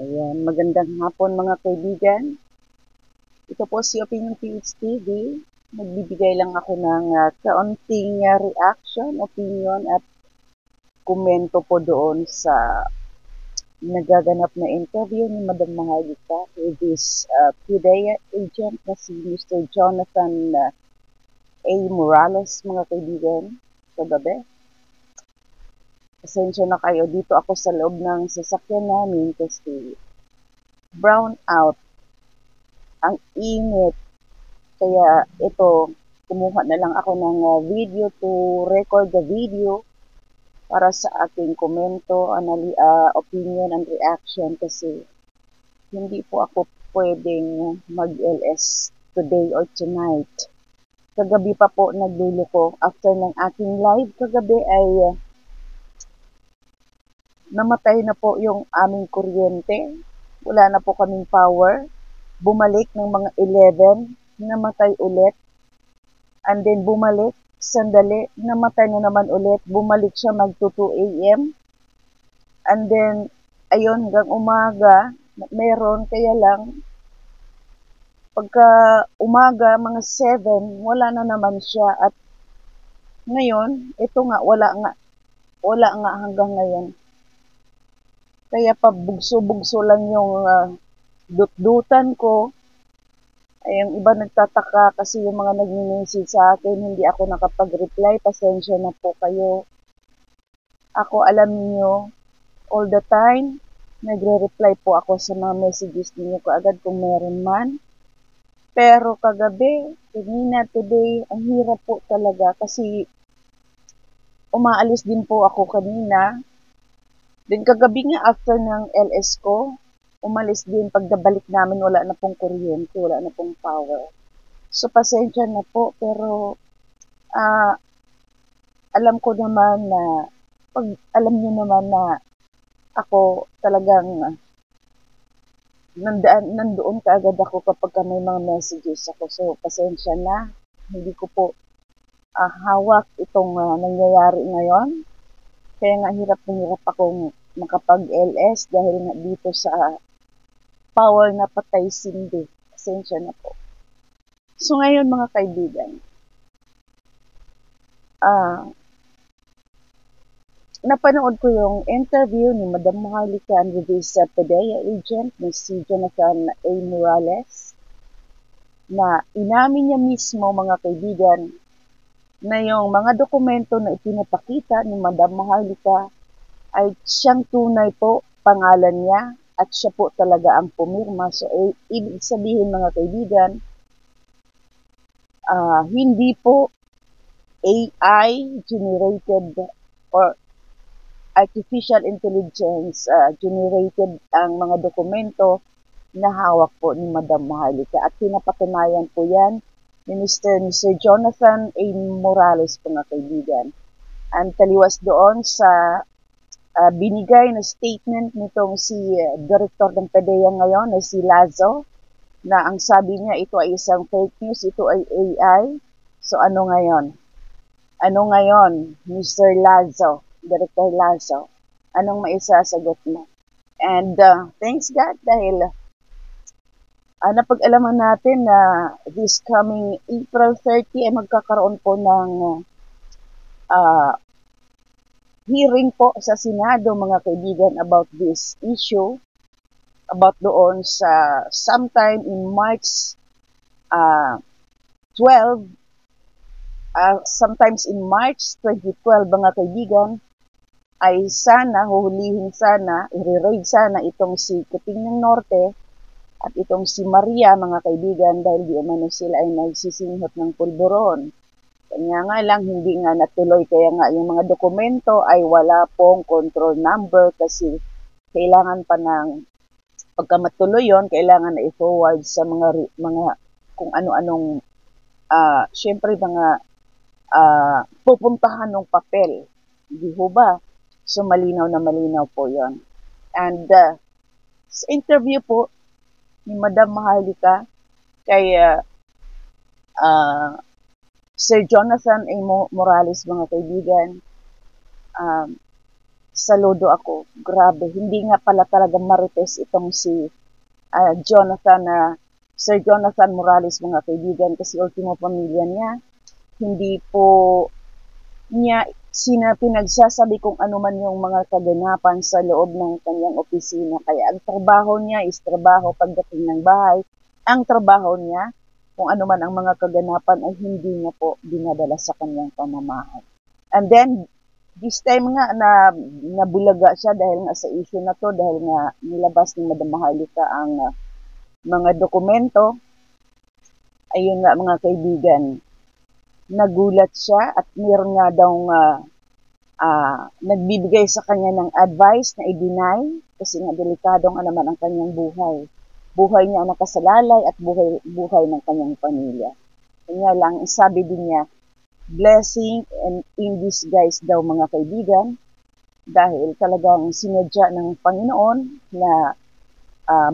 Ayan, magandang hapon mga kaibigan. Ito po si Opinion PH TV. Magbibigay lang ako ng kaunting reaction, opinion at komento po doon sa nagaganap na interview ni Madam Maharlika with this PDEA agent na si Mr. Jonathan A. Morales, mga kaibigan, sa gabi. Pasensya na kayo, dito ako sa loob ng sasakyan namin kasi brown out, ang init. Kaya ito, kumuha na lang ako ng video to record the video para sa aking komento, opinion and reaction kasi hindi po ako pwedeng mag-LS today or tonight. Kagabi pa po nagluluko. After ng aking live kagabi ay namatay na po yung aming kuryente. Wala na po kaming power. Bumalik ng mga 11, namatay ulit. And then bumalik, sandali, namatay na naman ulit. Bumalik siya mag 2 a.m. And then, ayun, hanggang umaga, meron, kaya lang, pagka umaga, mga 7, wala na naman siya. At ngayon, ito nga, wala nga hanggang ngayon. Kaya pa bugso-bugso lang yung dut-dutan ko. Ay, yung iba nagtataka kasi yung mga nag-message sa akin, hindi ako nakapag-reply. Pasensya na po kayo. Ako, alam niyo, all the time, nagre-reply po ako sa mga messages ninyo kaagad kung meron man. Pero kagabi, kanina, today, ang hirap po talaga kasi umaalis din po ako kanina. Then kagabi nga after ng LS ko, umalis din. Pagdabalik namin, wala na pong kuryente, wala na pong power. So, pasensya na po, pero alam ko naman na, alam niyo naman na ako talagang nandoon kaagad ako kapag may mga messages ako. So, pasensya na. Hindi ko po hawak itong nangyayari ngayon. Kaya nga hirap na hirap akong makapag-LS dahil nga dito sa power na patay sindi. Pasensya na po. So ngayon mga kaibigan, napanood ko yung interview ni Madam Maharlika with this PDEA agent na si Jonathan A. Morales na inamin niya mismo mga kaibigan na yung mga dokumento na ipinapakita ni Madam Maharlika ay siyang tunay po pangalan niya at siya po talaga ang pumirma. So, ibig sabihin mga kaibigan, hindi po AI generated or artificial intelligence generated ang mga dokumento na hawak po ni Madam Maharlika. At pinapatunayan po yan ni Mr. Jonathan A. Morales po mga kaibigan. Ang taliwas doon sa binigay na statement nitong si Director ng PDEA ngayon na si Lazo na ang sabi niya ito ay isang fake news, ito ay AI. So ano ngayon? Ano ngayon, Mr. Lazo, Director Lazo? Anong maisasagot mo? And thanks God dahil napag-alaman natin na this coming April 30 ay magkakaroon po ng hearing po sa Senado mga kaibigan about this issue, about doon sa sometime in March 12, sometimes in March 2012 mga kaibigan, ay sana, huhulihin sana, i-raid sana itong si Kuting ng Norte at itong si Maria mga kaibigan dahil di umano sila ay nagsisinghot ng pulburon. Kanya nga lang, hindi nga natuloy. Kaya nga, yung mga dokumento ay wala pong control number kasi kailangan pa ng, pagka matuloy yun, kailangan na i-forward sa mga kung ano-anong, syempre mga pupuntahan ng papel. Hindi ho ba? So, malinaw na malinaw po yon. And sa interview po ni Madam Maharlika kay Sir Jonathan A. Morales mga kaibigan, saludo ako. Grabe, hindi nga pala talaga marites itong si Jonathan, Sir Jonathan Morales, mga kaibigan, kasi ultimo pamilya niya. Hindi po niya pinagsasabi kung ano man yung mga kaganapan sa loob ng kanyang opisina. Kaya ang trabaho niya is trabaho pagdating ng bahay. Ang trabaho niya, kung ano man ang mga kaganapan, ay hindi niya po dinadala sa kanyang pamamahay. And then, this time nga na nabulaga siya dahil nga sa issue na to, dahil nga nilabas ni Madam Maharlika ang mga dokumento. Ayun nga mga kaibigan, nagulat siya at meron nga daw nagbibigay sa kanya ng advice na i-deny kasi nga delikado nga naman ang kanyang buhay. Buhay niya ang nakasalalay at buhay ng kanyang pamilya. Kanya lang, sabi din niya, blessing and in disguise daw mga kaibigan dahil talagang sinadya ng Panginoon na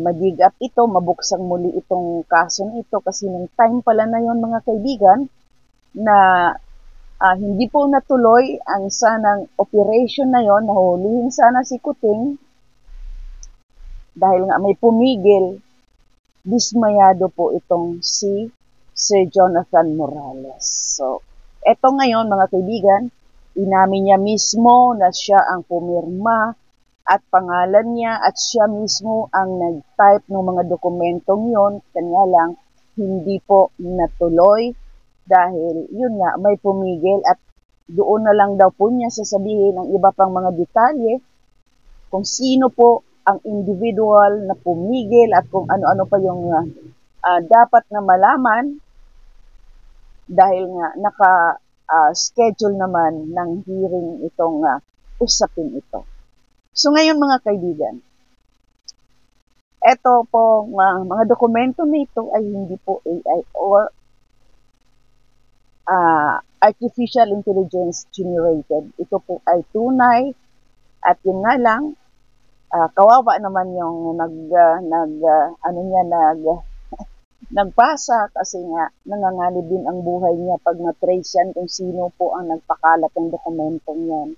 mag-dig up ito, mabuksang muli itong kaso na ito kasi nung time pala na yon mga kaibigan na hindi po natuloy ang sanang operation na yon, nahulihin sana si Kuting dahil nga may pumigil, dismayado po itong si Sir Jonathan Morales. So, eto ngayon mga kaibigan, inamin niya mismo na siya ang pumirma at pangalan niya at siya mismo ang nag-type ng mga dokumentong yon, kanya lang hindi po natuloy dahil yun nga may pumigil at doon na lang daw po niya sasabihin ang iba pang mga detalye kung sino po ang individual na pumigil at kung ano-ano pa yung dapat na malaman dahil nga naka-schedule naman ng hearing itong usapin ito. So ngayon mga kaibigan, eto po mga dokumento na ito ay hindi po AI or artificial intelligence generated. Ito po ay tunay at yun nga lang, kawawa naman yung nagpasa kasi nga nanganganib din ang buhay niya pag na-trace yan kung sino po ang nagpakalat ng dokumentong yan.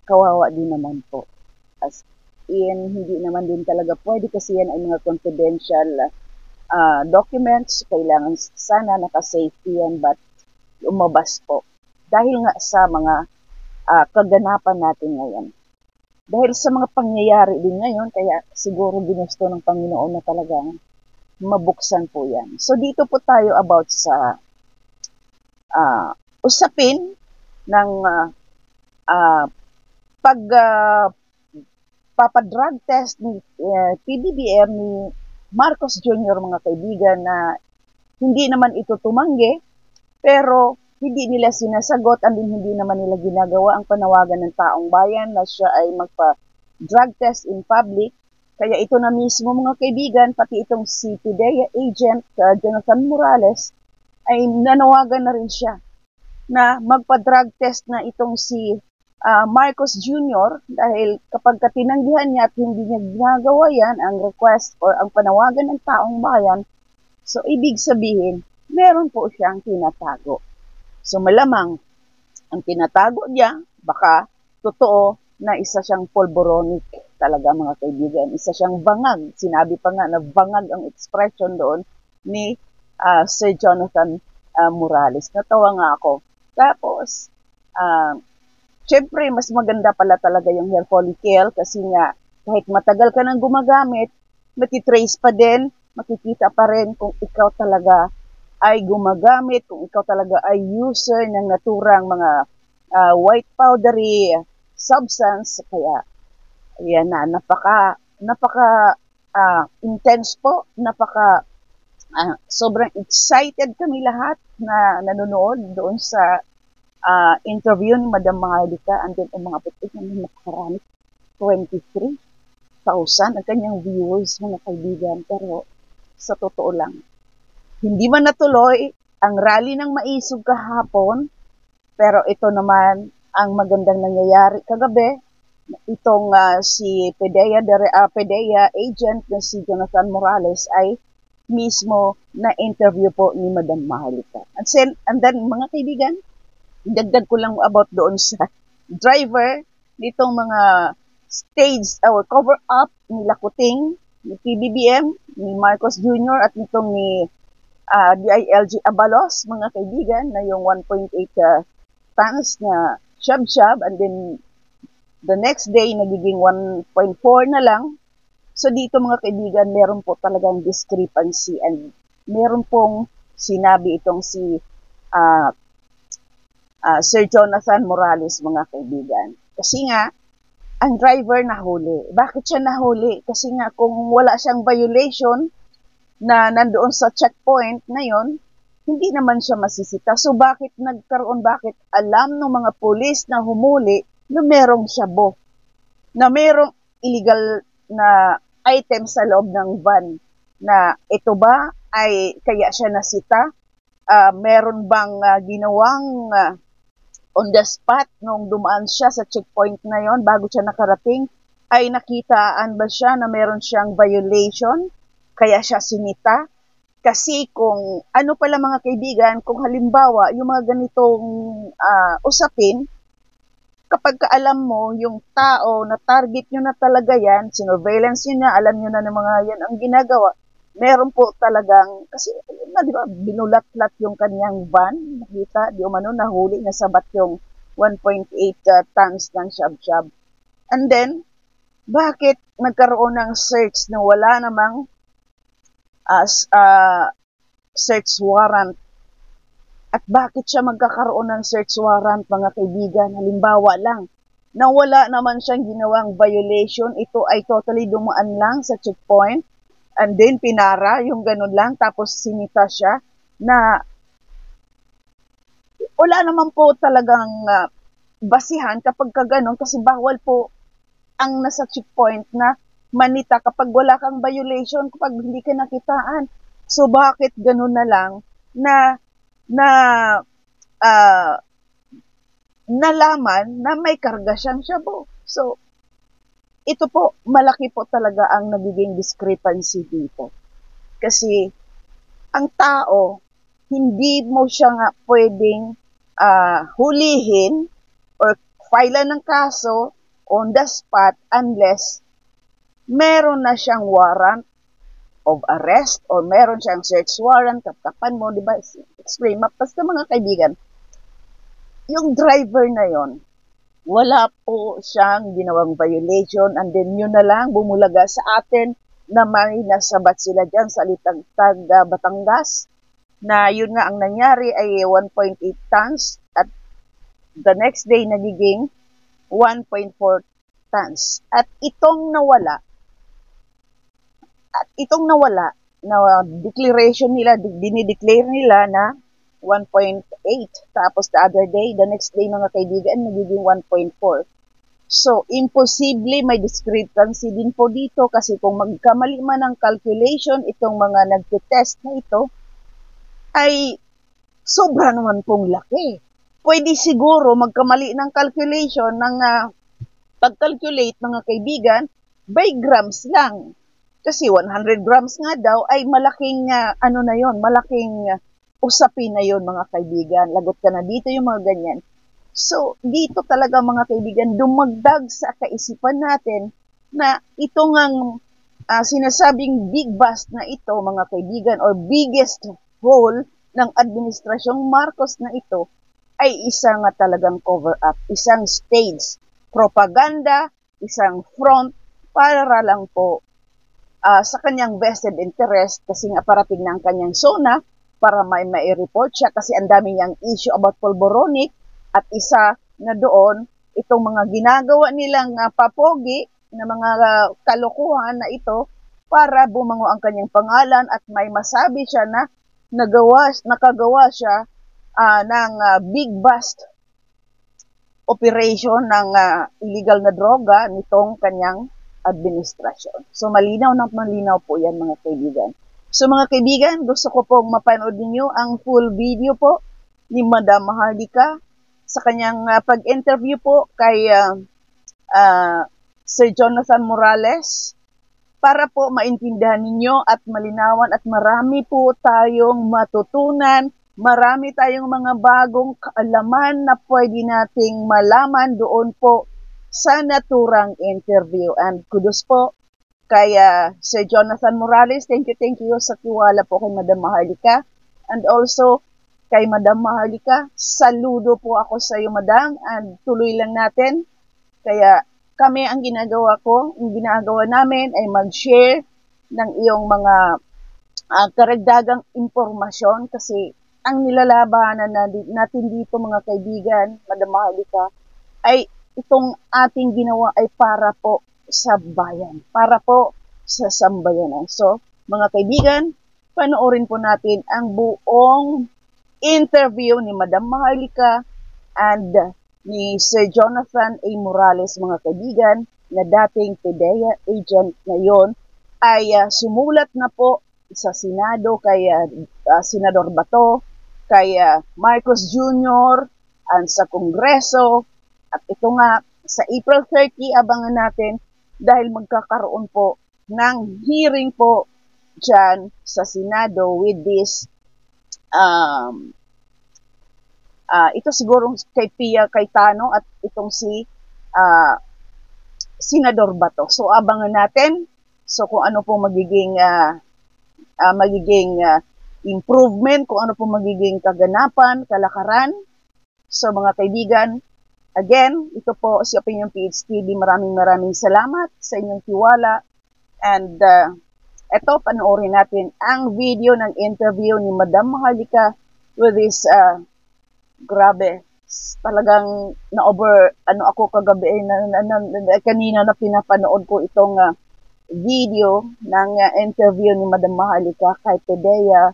Kawawa din naman po. As in, hindi naman din talaga pwede kasi yan ay mga confidential documents. Kailangan sana naka-safety yan but umabas po. Dahil nga sa mga kaganapan natin ngayon. Dahil sa mga pangyayari din ngayon, kaya siguro ginusto ng Panginoon na talagang mabuksan po yan. So dito po tayo about sa usapin ng papadrug test ni PBBM ni Marcos Jr. mga kaibigan na hindi naman ito tumanggi pero hindi nila sinasagot at hindi naman nila ginagawa ang panawagan ng taong bayan na siya ay magpa-drug test in public. Kaya ito na mismo mga kaibigan, pati itong si PDEA agent Jonathan Morales ay nanawagan na rin siya na magpa-drug test na itong si Marcos Jr. dahil kapag tinanggihan niya at hindi niya ginagawa yan, ang request or ang panawagan ng taong bayan, so ibig sabihin, meron po siyang tinatago. So malamang, ang tinatago niya, baka totoo na isa siyang polboronic talaga mga kaibigan. Isa siyang bangag. Sinabi pa nga na bangag ang expression doon ni Sir Jonathan Morales. Natawa nga ako. Tapos, syempre, mas maganda pala talaga yung hair follicle kasi nga kahit matagal ka nang gumagamit, matitrace pa din, makikita pa rin kung ikaw talaga ay gumagamit, kung ikaw talaga ay user ng naturang mga white powdery substance. Kaya, ayan na, napaka intense po, sobrang excited kami lahat na nanonood doon sa interview ni Madam Maharlika and then mga putik na nakarami 23,000 ang kanyang viewers mga kaibigan. Pero sa totoo lang, hindi man natuloy ang rally ng Maisog kahapon, pero ito naman ang magandang nangyayari kagabi. Itong si PDEA agent na si Jonathan Morales ay mismo na interview po ni Madam Maharlika. And then mga kaibigan, dagdag ko lang about doon sa driver nitong mga stage or cover up ni Lakuting, ni PBBM, ni Marcos Jr. at nitong ni DILG Abalos, mga kaibigan, na yung 1.8 tons na shab-shab, and then the next day nagiging 1.4 na lang. So dito mga kaibigan, meron po talagang discrepancy, and meron pong sinabi itong si Sir Jonathan Morales, mga kaibigan. Kasi nga, ang driver nahuli. Bakit siya nahuli? Kasi nga kung wala siyang violation na nandoon sa checkpoint na yon, hindi naman siya masisita. So bakit alam ng mga pulis na humuli na merong shabu, na merong illegal na item sa loob ng van, na ito ba ay kaya siya nasita? Meron bang ginawang on the spot nung dumaan siya sa checkpoint na yon bago siya nakarating, ay nakitaan ba siya na meron siyang violation kaya siya sinita? Kasi kung ano pala mga kaibigan, kung halimbawa yung mga ganitong usapin, kapag alam mo yung tao na target nyo na talaga yan, sinurveillance nyo na, alam nyo na ng mga yan ang ginagawa, meron po talagang, kasi na di ba, binulat-lat yung kanyang van, nakita, di umano nahuli, nasabat yung 1.8 tons ng shab-shab. And then, bakit nagkaroon ng search na wala namang search warrant? At bakit siya magkakaroon ng search warrant, mga kaibigan? Halimbawa lang, na wala naman siyang ginawang violation, ito ay totally dumaan lang sa checkpoint, and then pinara, yung ganun lang, tapos sinita siya, na wala naman po talagang basihan kapag kaganon, kasi bawal po ang nasa checkpoint na manita kapag wala kang violation, kapag hindi ka nakitaan. So bakit ganun na lang na nalaman na may karga siyang shabu? So ito po, malaki po talaga ang nagiging discrepancy dito. Kasi ang tao, hindi mo siya nga pwedeng hulihin or file ng kaso on the spot unless meron na siyang warrant of arrest or meron siyang search warrant, kapkapan mo, di ba? Explain map. Basta mga kaibigan, yung driver na yon, wala po siyang ginawang violation, and then yun na lang bumulaga sa atin na may nasabat sila dyan sa Litagtag, Batangas, na yun nga ang nangyari ay 1.8 tons at the next day nagiging 1.4 tons. At itong nawala na declaration nila, dinideclare nila na 1.8. Tapos the other day, the next day mga kaibigan, nagiging 1.4. So, imposible may discrepancy din po dito kasi kung magkamali man ang calculation, itong mga nagtitest na ito, ay sobra naman pong laki. Pwede siguro magkamali ng calculation ng pag-calculate mga kaibigan by grams lang. Kasi 100 grams nga daw ay malaking malaking usapin na yon mga kaibigan. Lagot ka na dito yung mga ganyan. So, dito talaga mga kaibigan, dumagdag sa kaisipan natin na ito ngang sinasabing big bust na ito mga kaibigan, or biggest role ng administrasyong Marcos na ito ay isang talagang cover up, isang stage, propaganda, isang front para lang po sa kanyang vested interest, kasi nga parating ng kanyang zona para may report siya kasi ang dami niyang issue about Polboronic, at isa na doon itong mga ginagawa nilang papogi na mga kalokohan na ito para bumango ang kanyang pangalan at may masabi siya na nakagawa siya ng big bust operation ng illegal na droga nitong kanyang administrasyon. So malinaw po yan mga kaibigan. So mga kaibigan, gusto ko pong mapanood ninyo ang full video po ni Madam Maharlika sa kanyang pag-interview po kay Sir Jonathan Morales para po maintindihan ninyo at malinawan at marami po tayong matutunan, marami tayong mga bagong kaalaman na pwede nating malaman doon po sa naturang interview. And kudos po kay Sir Jonathan Morales. Thank you sa tiwala po kay Madam Maharlika. And also kay Madam Maharlika, saludo po ako sa iyo, Madam, and tuloy lang natin. Kaya kami ang ginagawa namin ay mag-share ng iyong mga karagdagang impormasyon kasi ang nilalabanan natin dito mga kaibigan, Madam Maharlika, ay itong ating ginawa ay para po sa bayan, para po sa sambayanan. So, mga kaibigan, panoorin po natin ang buong interview ni Madam Maharlika and ni Sir Jonathan A. Morales, mga kaibigan, na dating PIDEA agent ngayon, ay sumulat na po sa Senado kay Senador Bato, kay Marcos Jr., and sa Kongreso. At ito nga, sa April 30, abangan natin dahil magkakaroon po ng hearing po dyan sa Senado with this ito siguro kay Pia Cayetano at itong si Senador Bato. So abangan natin kung ano po magiging improvement, kung ano po magiging kaganapan, kalakaran. So mga kaibigan, again, ito po si Opinion PH TV. Maraming salamat sa inyong tiwala. And ito, panoorin natin ang video ng interview ni Madam Maharlika with this grabe. Talagang ako kagabi kanina na pinapanood ko itong video ng interview ni Madam Maharlika kay PIDEA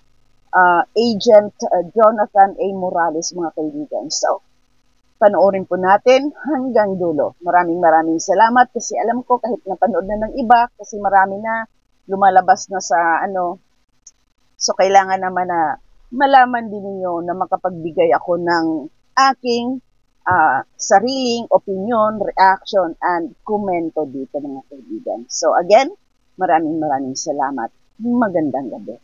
agent Jonathan A. Morales, mga kaibigan. So, panoorin po natin hanggang dulo. Maraming salamat kasi alam ko kahit napanood na ng iba kasi marami na lumalabas na sa so kailangan naman na malaman din ninyo na makapagbigay ako ng aking sariling opinion, reaction, and komento dito, mga kaibigan. So again, maraming salamat. Magandang gabi.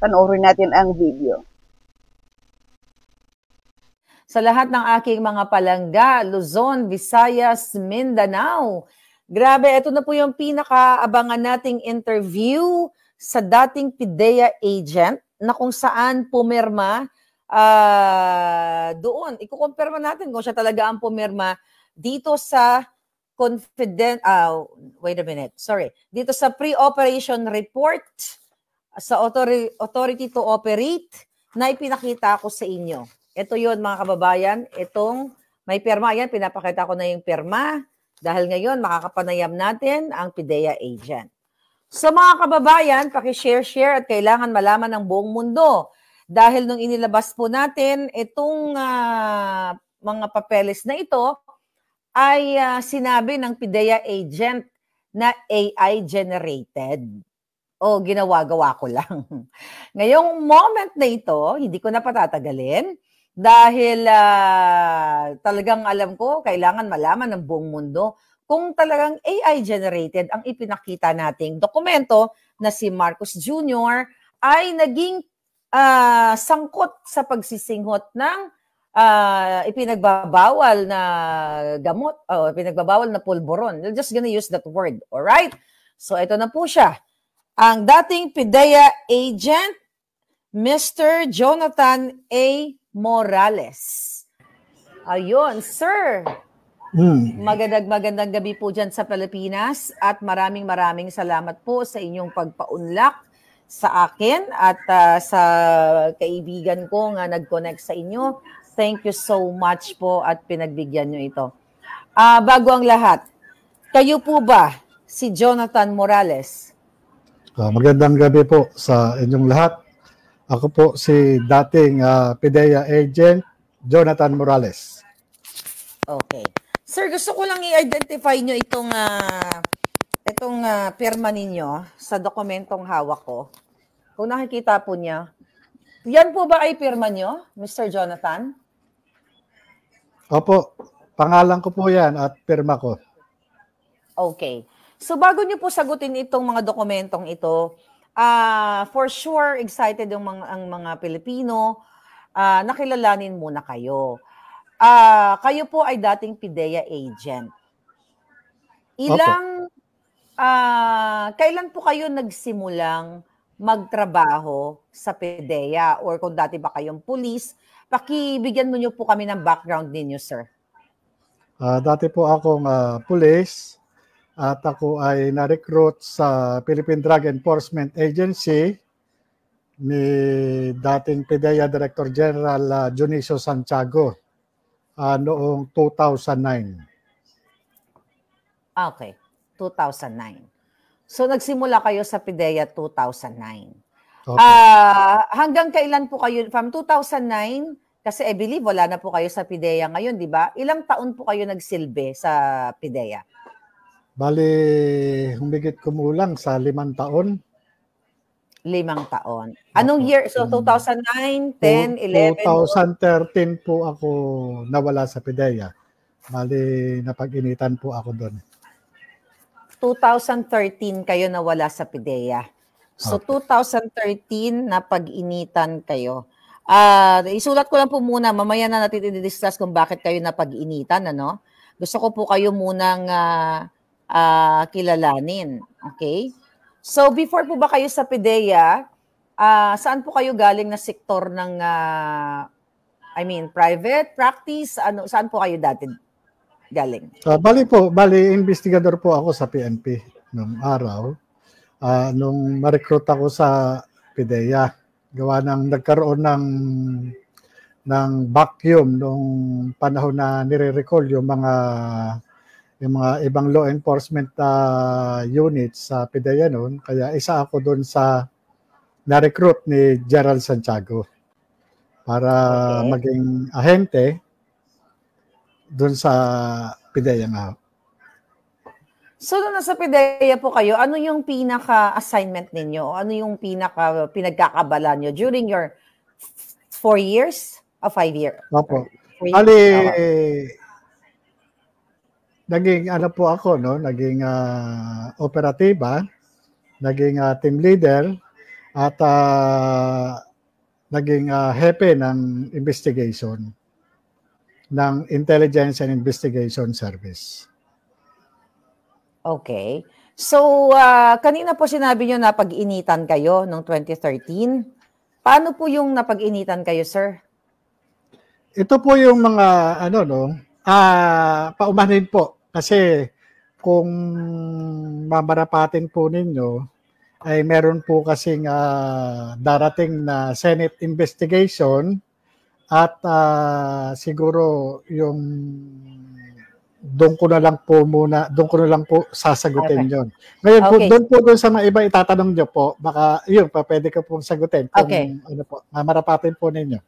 Panoorin natin ang video. Sa lahat ng aking mga palangga, Luzon, Visayas, Mindanao. Grabe, ito na po yung pinakaabangan nating interview sa dating PIDEA agent na kung saan pumirma doon. Ikukumpirma natin kung siya talaga ang pumirma dito sa dito sa pre-operation report sa authority to operate na ipinakita ko sa inyo. Ito yun, mga kababayan. Itong may pirma yan, pinapakita ko na yung pirma dahil ngayon makakapanayam natin ang PIDEA agent. So mga kababayan, paki-share at kailangan malaman ng buong mundo. Dahil nung inilabas po natin, itong mga papeles na ito ay sinabi ng PIDEA agent na AI generated. O ginawa-gawa ko lang. Ngayong moment na ito, hindi ko na patatagalin dahil talagang alam ko, kailangan malaman ng buong mundo kung talagang AI generated ang ipinakita nating dokumento na si Marcos Jr. ay naging sangkot sa pagsisinghot ng ipinagbabawal na gamot o ipinagbabawal na pulburon. We're just gonna use that word. Alright? So ito na po siya. Ang dating PIDEA agent, Mr. Jonathan A. Morales. Ayun, sir. Magandang gabi po dyan sa Pilipinas at maraming salamat po sa inyong pagpaunlak sa akin at sa kaibigan ko nga nag-connect sa inyo. Thank you so much po at pinagbigyan nyo ito. Bago ang lahat, kayo po ba si Jonathan Morales? Magandang gabi po sa inyong lahat. Ako po si dating PIDEA agent Jonathan Morales. Okay. Sir, gusto ko lang i-identify nyo itong pirma ninyo sa dokumentong hawak ko. Kung nakikita po niya, yan po ba ay pirma nyo, Mr. Jonathan? Opo, pangalan ko po yan at pirma ko. Okay. So bago nyo po sagutin itong mga dokumentong ito, for sure excited ang mga Pilipino, nakilalanin muna kayo. kayo po ay dating PIDEA agent. Kailan po kayo nagsimulang magtrabaho sa PIDEA? Or kung dati ba kayong pulis, pakibigyan mo niyo po kami ng background ninyo, sir. Dati po akong pulis at ako ay na-recruit sa Philippine Drug Enforcement Agency ni dating PIDEA Director General Junicio Santiago noong 2009. Okay, 2009. So nagsimula kayo sa PIDEA 2009. Okay. Hanggang kailan po kayo, from 2009, kasi I believe wala na po kayo sa PIDEA ngayon, di ba? Ilang taon po kayo nagsilbi sa PIDEA? Bali, humigit kumulang sa 5 taon. 5 taon. Anong year? So 2009, 10, 11? 2013 po ako nawala sa PIDEA. Bali, napag-initan po ako doon. 2013 kayo nawala sa PIDEA. So, Okay. 2013 na pag-initan kayo. Isulat ko lang po muna, mamaya na natin i-discuss kung bakit kayo napag-initan, ano? Gusto ko po kayo munang kilalanin. Okay? So, before po ba kayo sa PIDEA, saan po kayo galing na sektor ng, private practice? Saan po kayo dati galing? Bali, investigador po ako sa PNP nung araw. Nung ma-recruit ako sa PIDEA, gawa ng nagkaroon ng vacuum nung panahon na nire-recall yung mga ibang law enforcement units sa PIDEA noon. Kaya isa ako doon sa na-recruit ni Gerald Santiago para maging ahente doon sa PIDEA nga. So, nung nasa PIDEA po kayo, ano yung pinaka-assignment ninyo? Ano yung pinagkakabala nyo during your 4 years o 5 years? Opo. Ali, naging po ako, no? Naging operatiba, naging team leader, at naging hepe ng investigation ng Intelligence and Investigation Service. Okay. So, kanina po sinabi nyo na pag-initan kayo noong 2013. Paano po yung napag-initan kayo, sir? Ito po yung mga, paumanin po. Kasi kung mamarapatin po ninyo, ay meron po kasing darating na Senate investigation at siguro yung doon ko na lang po sasagutin yon. Ngayon po, doon sa mga iba itatanong nyo po, baka yun pa pwede ko pong sagutin kung mamarapatin po ninyo.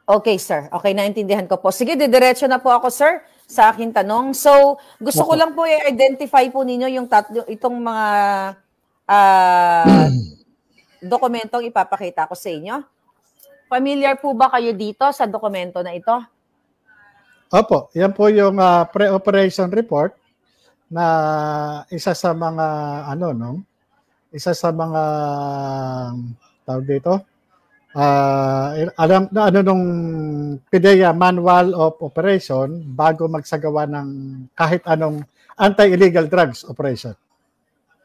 Okay, sir. Okay, naintindihan ko po. Sige, didiretso na po ako, sir, sa aking tanong. So, gusto ko lang po i-identify po ninyo yung itong mga dokumentong ipapakita ko sa inyo. Familiar po ba kayo dito sa dokumento na ito? Opo, yan po yung pre-operation report na isa sa mga tawag dito. Alam na nung PIDEA Manual of Operation bago magsagawa ng kahit anong anti-illegal drugs operation.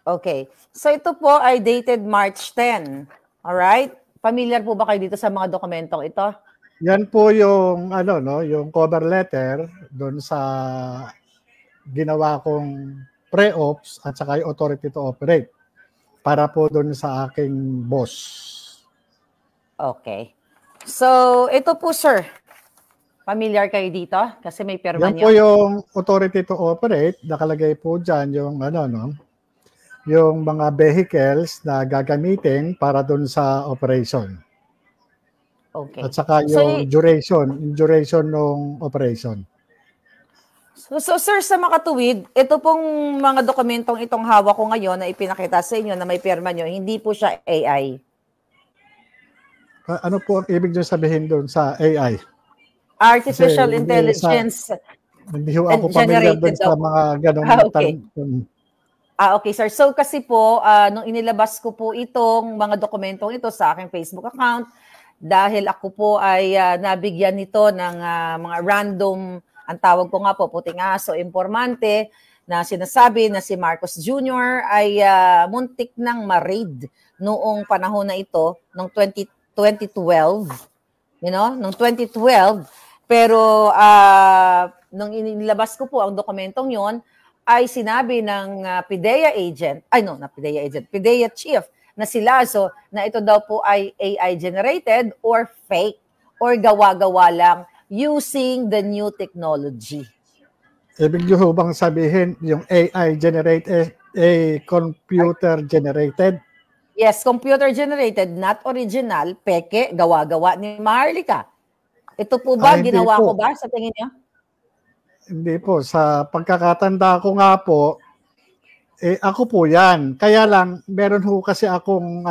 Okay. So ito po ay dated March 10. Alright? Familiar po ba kayo dito sa mga dokumentong ito? Yan po yung yung cover letter doon sa ginawa kong pre-ops at saka yung authority to operate para po doon sa aking boss. Okay. So, ito po, sir. Familiar kayo dito? Kasi may pirma yan po yung authority to operate. Nakalagay po dyan yung yung mga vehicles na gagamitin para doon sa operation. Okay. At saka yung duration ng operation. So, sir, sa makatuwid, ito pong mga dokumentong itong hawak ko ngayon na ipinakita sa inyo na may pirma nyo, hindi po siya AI. Ano po ang ibig nyo sabihin doon sa AI? Artificial Intelligence. Hindi ho ako pamilyar doon sa mga ganong okay, sir. So, kasi po, nung inilabas ko po itong mga dokumentong ito sa aking Facebook account, dahil ako po ay nabigyan nito ng mga random, ang tawag ko nga po, puting aso, informante, na sinasabi na si Marcos Jr. ay muntik nang ma-raid noong panahon na ito, noong 2012, noong 2012. Pero nung inilabas ko po ang dokumentong yon, ay sinabi ng PIDEA agent, PIDEA chief na si Lazo na ito daw po ay AI generated or fake or gawa-gawa lang using the new technology. Ibig nyo bang sabihin yung AI generated, computer generated? Yes, computer generated, not original, peke, gawa-gawa ni Maharlika. Ito po ba, ginawa ko ba sa tingin niyo? Hindi po. Sa pagkakatanda ko nga po, ako po yan. Kaya lang, meron ho kasi akong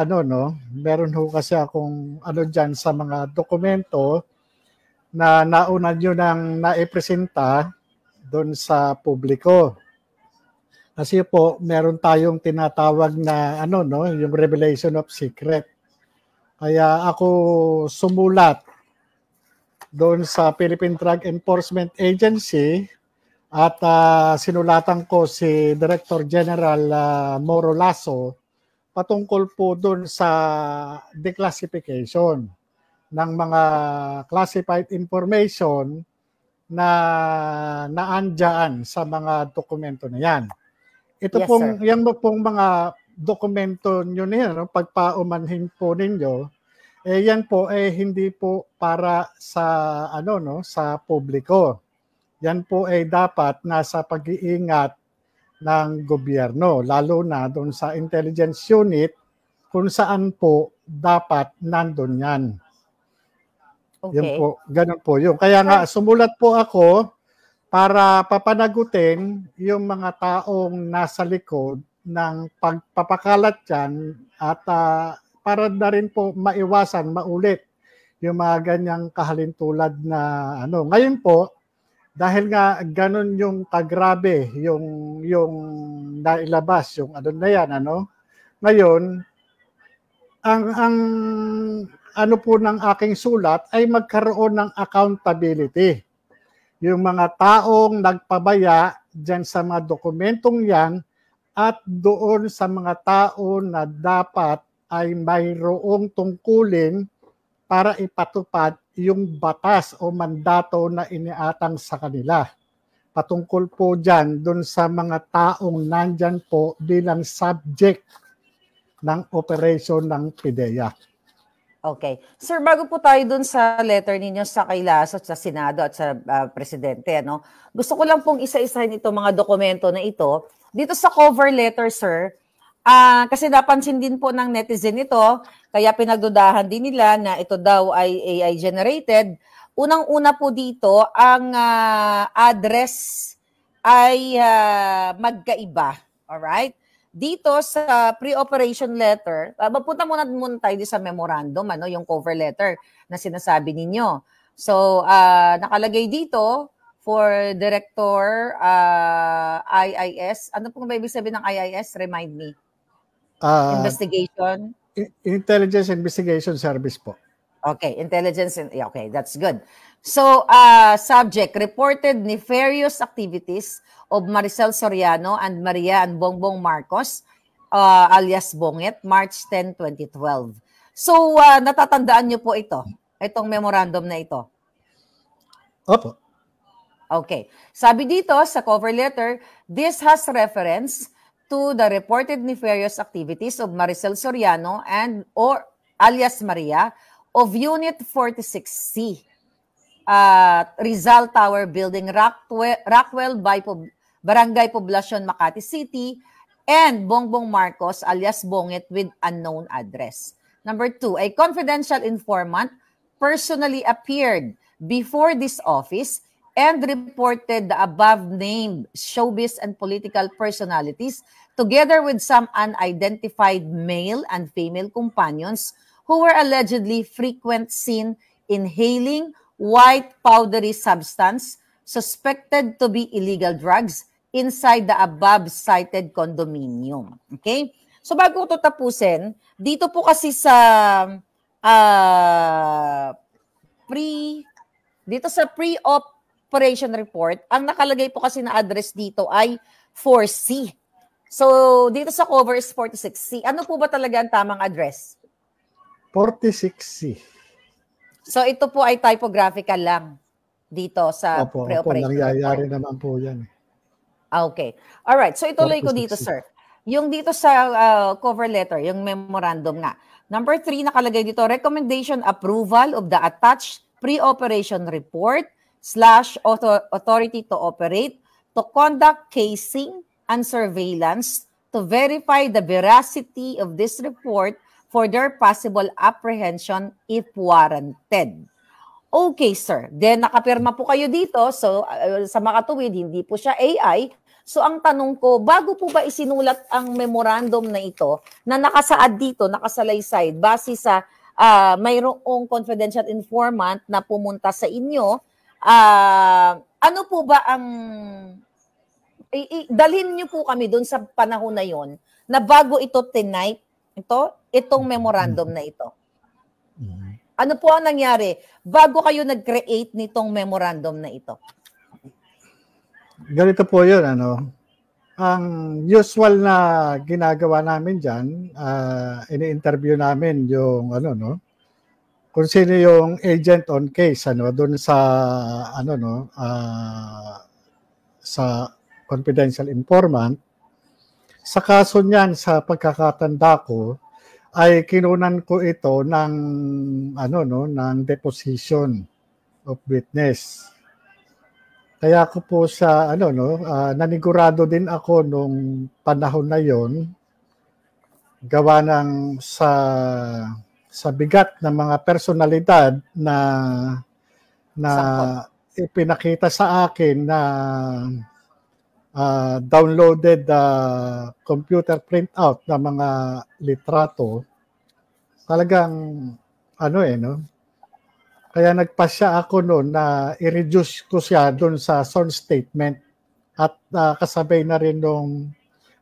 dyan sa mga dokumento na nauna nyo nang naipresenta doon sa publiko. Kasi po, meron tayong tinatawag na yung revelation of secret. Kaya ako sumulat doon sa Philippine Drug Enforcement Agency at sinulatan ko si Director General Moro Lasso patungkol po doon sa declassification ng mga classified information na naandyan sa mga dokumento na yan. Ito Yes, pong, yan pong mga dokumento nyo na yan, pagpaumanhin po ninyo, yan po hindi po para sa sa publiko. Yan po ay dapat nasa pag-iingat ng gobyerno, lalo na doon sa intelligence unit kung saan po dapat nandun yan. Okay. Yun po, ganun po yun. Kaya nga sumulat po ako para papanagutin yung mga taong nasa likod ng pagpapakalat yan at para na rin po maiwasan, maulit yung mga ganyang kahalintulad na Ngayon po, dahil nga ganun yung kagrabe yung nailabas, yung na yan, Ngayon, ang po ng aking sulat ay magkaroon ng accountability. Yung mga taong nagpabaya dyan sa mga dokumentong yan at doon sa mga tao na dapat ay mayroong tungkulin para ipatupad yung batas o mandato na iniatang sa kanila. Patungkol po dyan doon sa mga taong nandyan po bilang subject ng operation ng PIDEA. Okay. Sir, bago po tayo dun sa letter ninyo sa kay Lasso, sa Senado at sa Presidente, gusto ko lang pong isa-isahin itong mga dokumento na ito. Dito sa cover letter, sir, kasi napansin din po ng netizen ito, kaya pinagdudahan din nila na ito daw ay AI generated. Unang-una po dito, ang address ay magkaiba. Alright? Dito sa pre-operation letter, mapunta muna tayo sa memorandum, yung cover letter na sinasabi ninyo. So, nakalagay dito for Director IIS. Ano pong ba ibig sabihin ng IIS? Remind me. Investigation? Intelligence Investigation Service po. Okay, intelligence. Okay, that's good. So, subject, reported nefarious activities of Maricel Soriano and Maria and Bongbong Marcos, alias Bonget, March 10, 2012. So, natatandaan niyo po itong memorandum na ito? Opo. Okay. Sabi dito sa cover letter, this has reference to the reported nefarious activities of Maricel Soriano and or alias Maria of Unit 46C. Rizal Tower Building, Rockwell Barangay Poblacion, Makati City, and Bongbong Marcos alias Bonget with unknown address. Number 2, a confidential informant personally appeared before this office and reported the above-named showbiz and political personalities together with some unidentified male and female companions who were allegedly frequent seen inhaling white powdery substance suspected to be illegal drugs inside the above-cited condominium. Okay? So bago ko ito tapusin, dito po kasi sa dito sa pre-operation report, ang nakalagay po kasi na address dito ay 4C. So, dito sa cover is 46C. Ano po ba talaga ang tamang address? 46C. So, ito po ay typographical lang dito sa pre-operation nangyayari report. naman po yan. Okay. Alright. So, ituloy ko dito, 46C. sir. Yung dito sa cover letter, yung memorandum nga. Number 3, nakalagay dito, recommendation approval of the attached pre-operation report / authority to operate to conduct casing and surveillance to verify the veracity of this report for their possible apprehension if warranted. Okay, sir. Then, nakapirma po kayo dito. So, sa makatuwid, hindi po siya AI. So, ang tanong ko, bago po ba isinulat ang memorandum na ito na nakasaad dito, nakasalaysay, base sa mayroong confidential informant na pumunta sa inyo, ano po ba ang dalhin niyo po kami doon sa panahon na yon na bago ito tonight, itong memorandum na ito. Ano po ang nangyari bago kayo nag-create nitong memorandum na ito? Ganito po yun, ang usual na ginagawa namin dyan, ini-interview namin yung, kung sino yung agent on case, doon sa, sa confidential informant. Sa kaso niyan, sa pagkakatanda ko, ay kinunan ko ito ng ng deposition of witness. Kaya ko po sa nanigurado din ako nung panahon na yon, gawa ng sa bigat ng mga personalidad na ipinakita sa akin na downloaded computer printout na mga litrato. Talagang kaya nagpasya ako noon na i-reduce ko siya doon sa sworn statement at kasabay na rin nung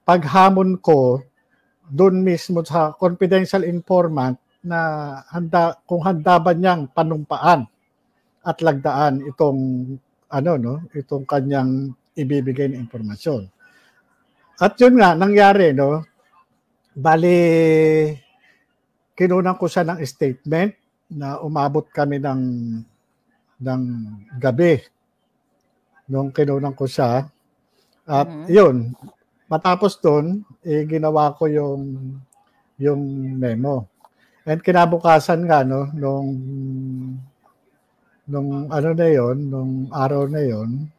paghamon ko doon mismo sa confidential informant na kung handa ba niyang panumpaan at lagdaan itong itong kanyang ibibigay na impormasyon. At yun nga nangyari, bali kinunan ko siya ng statement na umabot kami ng gabi nung kinunan ko siya. At yun, matapos doon, ginawa ko yung memo. And kinabukasan nga, nung araw na yon,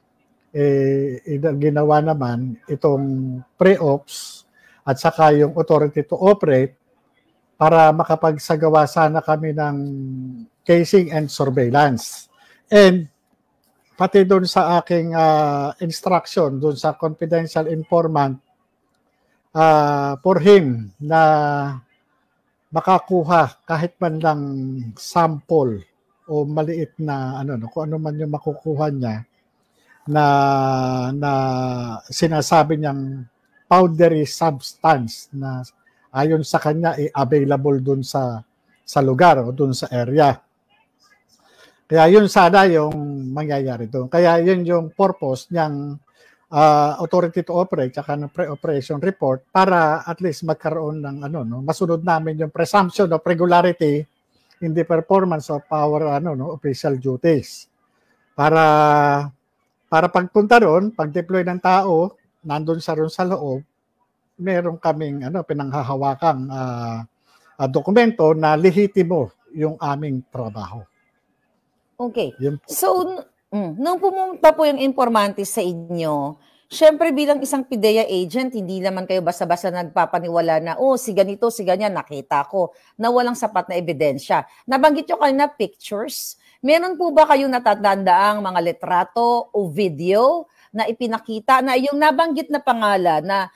ginawa naman itong pre-ops at saka yung authority to operate para makapagsagawa sana kami ng casing and surveillance. And pati doon sa aking instruction, doon sa confidential informant, for him na makakuha kahit man lang sample o maliit na kung ano man yung makukuha niya na sinasabi niyang powdery substance na ayon sa kanya available dun sa lugar o dun sa area. Kaya yun sana yung mangyayari doon. Kaya yun yung purpose niyang authority to operate tsaka ng pre-operation report para at least magkaroon ng masunod namin yung presumption of regularity in the performance of our official duties. Para pagpunta doon, pag-deploy ng tao, nandun sa loob, meron kaming pinanghahawakang dokumento na lehitimo yung aming trabaho. Okay. So, nung pumunta po yung informante sa inyo, syempre bilang isang PIDEA agent, hindi naman kayo basta-basta nagpapaniwala na, si ganito, si ganyan, nakita ko, na walang sapat na ebidensya. Nabanggit nyo kanina pictures. Meron po ba kayong natatandaang mga litrato o video na ipinakita na yung nabanggit na pangalan na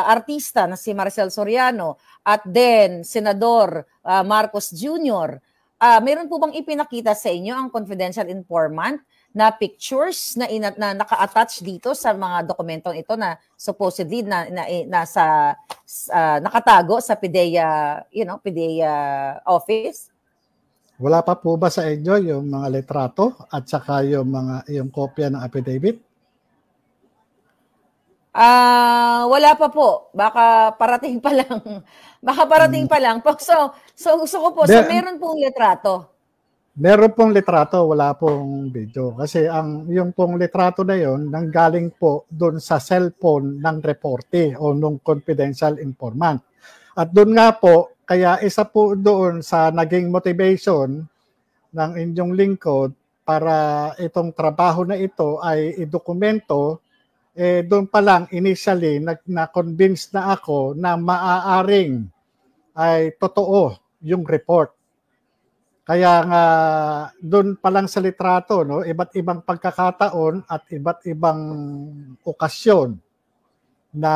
artista na si Maricel Soriano at then Senador Marcos Jr., meron po bang ipinakita sa inyo ang confidential informant na pictures na naka-attach dito sa mga dokumentong ito na supposedly nasa nakatago sa PIDEA, PIDEA office? Wala pa po ba sa inyo yung mga litrato at saka yung kopya ng affidavit? Wala pa po. Baka parating pa lang. Baka parating pa lang. So gusto ko po, so meron pong litrato. Meron pong litrato, wala pong video. Kasi yung pong litrato na yon nanggaling po doon sa cellphone ng reporte o nung confidential informant. At doon nga po, kaya isa po doon sa naging motivation ng inyong lingkod para itong trabaho na ito ay idokumento, doon pa lang initially na-convince na ako na maaaring ay totoo yung report. Kaya nga doon pa lang sa litrato, no, iba't ibang pagkakataon at iba't ibang okasyon na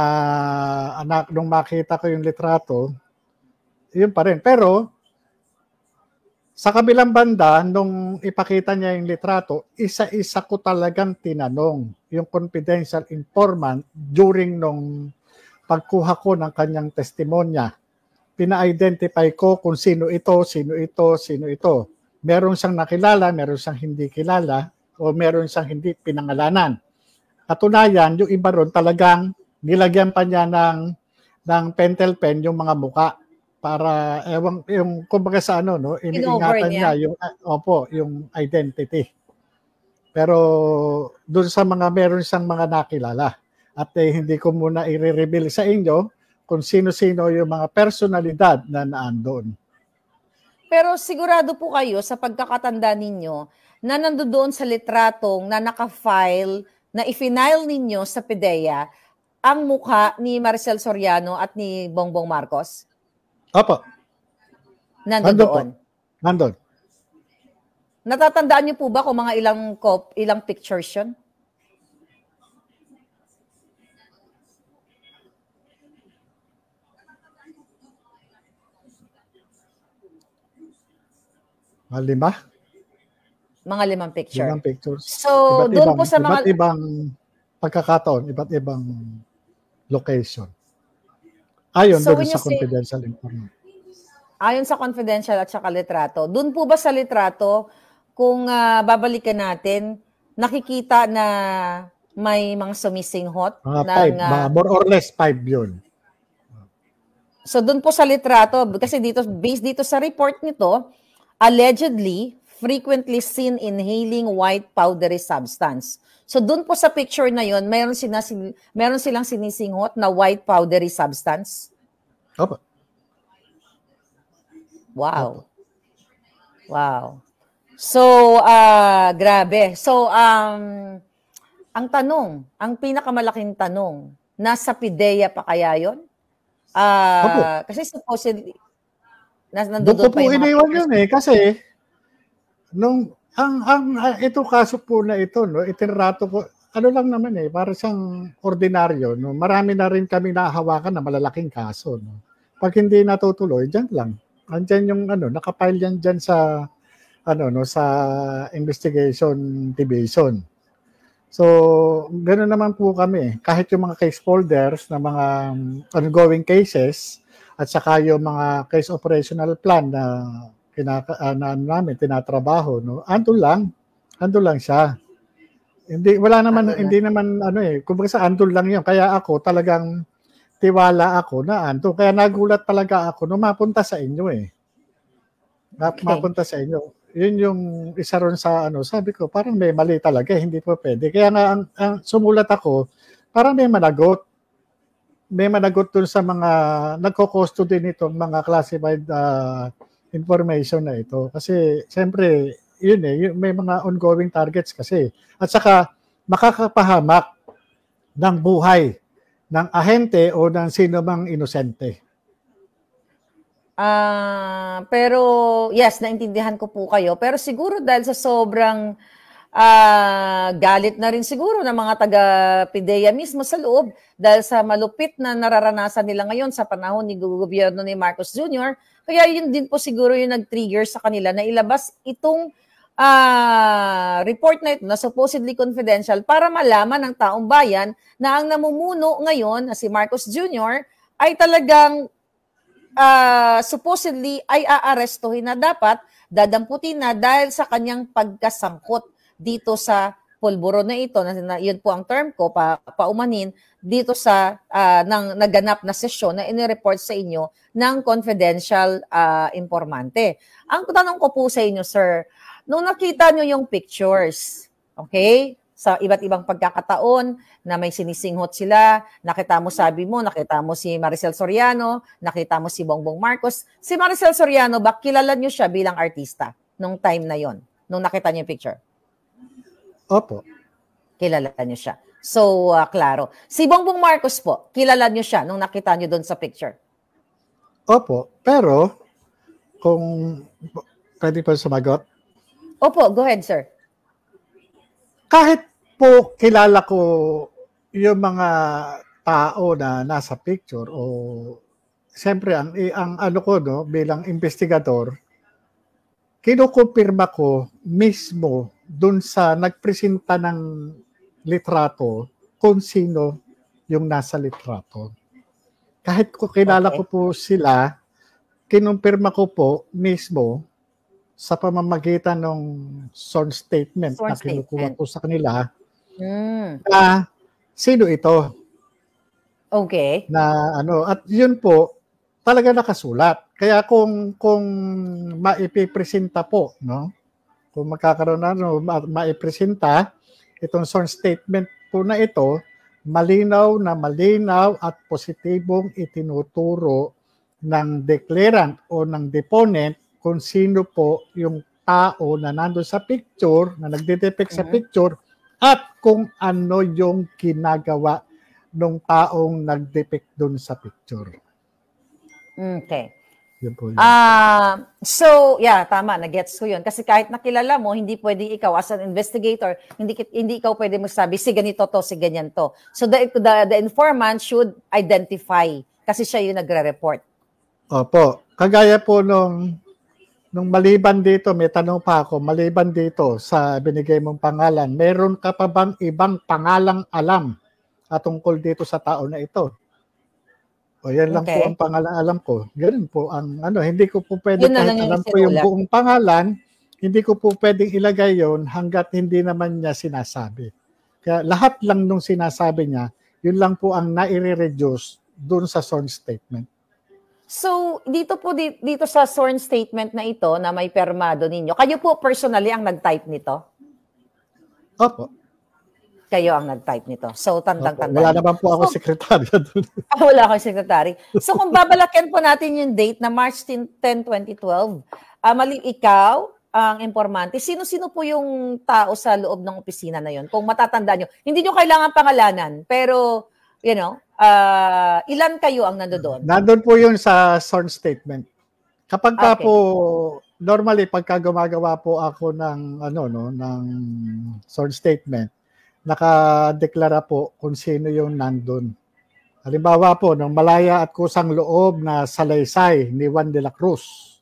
anak nung makita ko yung litrato, yun pa rin. Pero sa kabilang banda, nung ipakita niya yung litrato, isa-isa ko talagang tinanong yung confidential informant during nung pagkuha ko ng kanyang testimonya. Pina-identify ko kung sino ito. Meron siyang nakilala, meron siyang hindi kilala, o meron siyang hindi pinangalanan. Katunayan, yung iba ron talagang nilagyan pa niya ng pentel pen yung mga muka para yung kumbaga sa ano, no, iniingatan niya yung identity. Pero doon sa mga meron siyang mga nakilala at hindi ko muna i-reveal sa inyo kung sino-sino yung mga personalidad na naandun. Pero sigurado po kayo sa pagkakatanda ninyo na nandoon sa litratong na naka-file, na i-file ninyo sa PDEA ang mukha ni Maricel Soriano at ni Bongbong Marcos? Opo. Nandoon? Nandun. Natatandaan niyo po ba kung mga ilang pictures yun? Mga 5 picture. 5 pictures. So, doon po sa mga... Iba't ibang pagkakataon, iba't ibang location. Ayon doon sa confidential information. Ayon sa confidential at saka litrato. Doon po ba sa litrato, kung babalikan natin, nakikita na may mga sumisinghot? More or less 5 yun. So doon po sa litrato, kasi based dito sa report nito, allegedly, frequently seen inhaling white powdery substance. So doon po sa picture na yon, meron silang sinisinghot na white powdery substance? Opo. Wow. Wow. So, grabe. So, ang pinakamalaking tanong, nasa PDEA pa kaya yon? Kasi supposedly, doon po iniwan yun kasi ito kaso po na ito, no, itinrato ko, ano lang naman para siyang ordinaryo, no, marami na rin kami nahawakan na malalaking kaso, no. Pag hindi natutuloy, dyan lang. Andyan yung nakapile yan dyan sa sa investigation division. So, ganoon naman po kami. Kahit yung mga case folders na mga ongoing cases at saka yung mga case operational plan na namin tinatrabaho, no. Andun lang siya. Hindi naman kumbaga sa andun lang 'yon. Kaya ako talagang tiwala ako na andun. Kaya nagulat talaga ako nung mapunta sa inyo Mapunta sa inyo. Yun yung isa ron sa sabi ko, parang may mali talaga, hindi po pwede. Kaya nga ang sumulat ako, parang may managot. May managot dun sa mga nagko-custody nitong mga classified information na ito. Kasi siyempre, may mga ongoing targets kasi. At saka makakapahamak ng buhay ng ahente o ng sino mang inosente. Pero yes, naintindihan ko po kayo. Pero siguro dahil sa sobrang galit na rin siguro ng mga taga-PDEA mismo sa loob dahil sa malupit na nararanasan nila ngayon sa panahon ni gobyerno ni Marcos Jr., kaya yun din po siguro yung nag-trigger sa kanila na ilabas itong report na ito na supposedly confidential para malaman ng taong bayan na ang namumuno ngayon na si Marcos Jr. ay talagang supposedly ay aarestuhin na dapat, dadamputin na dahil sa kanyang pagkasangkot dito sa pulburo na ito, yun po ang term ko, paumanin, dito sa naganap na sesyon na inireport sa inyo ng confidential informante. Ang tanong ko po sa inyo, sir, nung nakita nyo yung pictures, okay, sa iba't ibang pagkakataon na may sinisinghot sila, nakita mo, sabi mo, nakita mo si Maricel Soriano, nakita mo si Bongbong Marcos. Si Maricel Soriano, ba kilala nyo siya bilang artista nung time na yon, nung nakita nyo yung picture? Opo. Kilala nyo siya. So, klaro. Si Bongbong Marcos po, kilala nyo siya nung nakita nyo doon sa picture? Opo. Pero, kung pwede pa sumagot? Opo, go ahead, sir. Kahit po kilala ko yung mga tao na nasa picture o siyempre ang ano ko no bilang investigador, kinukumpirma ko mismo dun sa nagpresenta ng litrato kung sino yung nasa litrato. Kahit ko kilala ko po sila, kinumpirma ko po mismo sa pamamagitan ng sworn statement na kinukuha ko sa kanila na sino ito. Okay. Na ano, at yun po talaga nakasulat. Kaya kung maipipresenta po, no? Kung magkakaroon na maipresenta itong sworn statement po na ito, malinaw at positibong itinuturo ng declarant o ng deponent kung sino po yung tao na nandun sa picture, na nagde-depict sa picture, at kung ano yung ginagawa ng taong nag-depict dun sa picture. Okay. Yun po yun. So, yeah, tama, nag-gets ko yun. Kasi kahit nakilala mo, hindi pwedeng ikaw as an investigator, hindi ikaw pwede magsabi, si ganito to, si ganyan to. So, the informant should identify kasi siya yung nagre-report. Opo. Kagaya po nung maliban dito, may tanong pa ako, maliban dito sa binigay mong pangalan, meron ka pa bang ibang pangalang alam tungkol dito sa tao na ito? O yan lang po ang pangalan alam ko. Ganun po ang ano, hindi ko po pwede kahit alam ko yung buong pangalan, hindi ko po pwedeng ilagay yon hanggat hindi naman niya sinasabi. Kaya lahat lang nung sinasabi niya, yun lang po ang nai-reduce dun sa sworn statement. So, dito sa sworn statement na ito na may permado ninyo, kayo po personally ang nag-type nito? Opo. Kayo ang nag-type nito. So, tandang-tandang. Wala naman po ako sekretarya doon. Wala akong sekretary. So, kung babalakan po natin yung date na March 10, 2012, ikaw ang informante, sino-sino po yung tao sa loob ng opisina na yun? Kung matatandaan nyo. Hindi nyo kailangan pangalanan, pero, you know, ilan kayo ang nandoon? Nandun po yun sa sworn statement. Kapag ka po, normally, pagka gumagawa po ako ng, ng sworn statement, nakadeklara po kung sino yung nandun. Halimbawa po, ng malaya at kusang loob na salaysay ni Juan de la Cruz.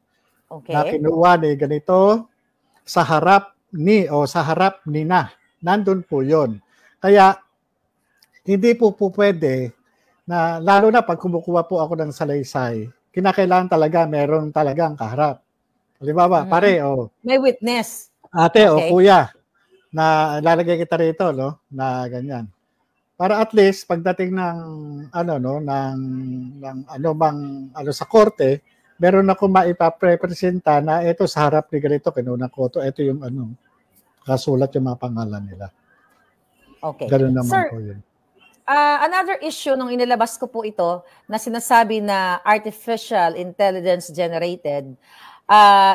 Na kinuha ni ganito sa harap ni na. Nandun po yon. Kaya, hindi po pwede na, lalo na pag kumukuha po ako ng salaysay, kinakailangan talaga meron talagang kaharap. Halimbawa, pare, may witness. Ate, kuya, na lalagay kita rito, no, na ganyan. Para at least pagdating ng sa korte, meron ako maipapresenta na ito sa harap ni ganito, kinuna ko to, ito yung kasulat yung mga pangalan nila. Okay. Ganun naman Sir, po yun. Another issue nung inilabas ko po ito na sinasabi na artificial intelligence generated,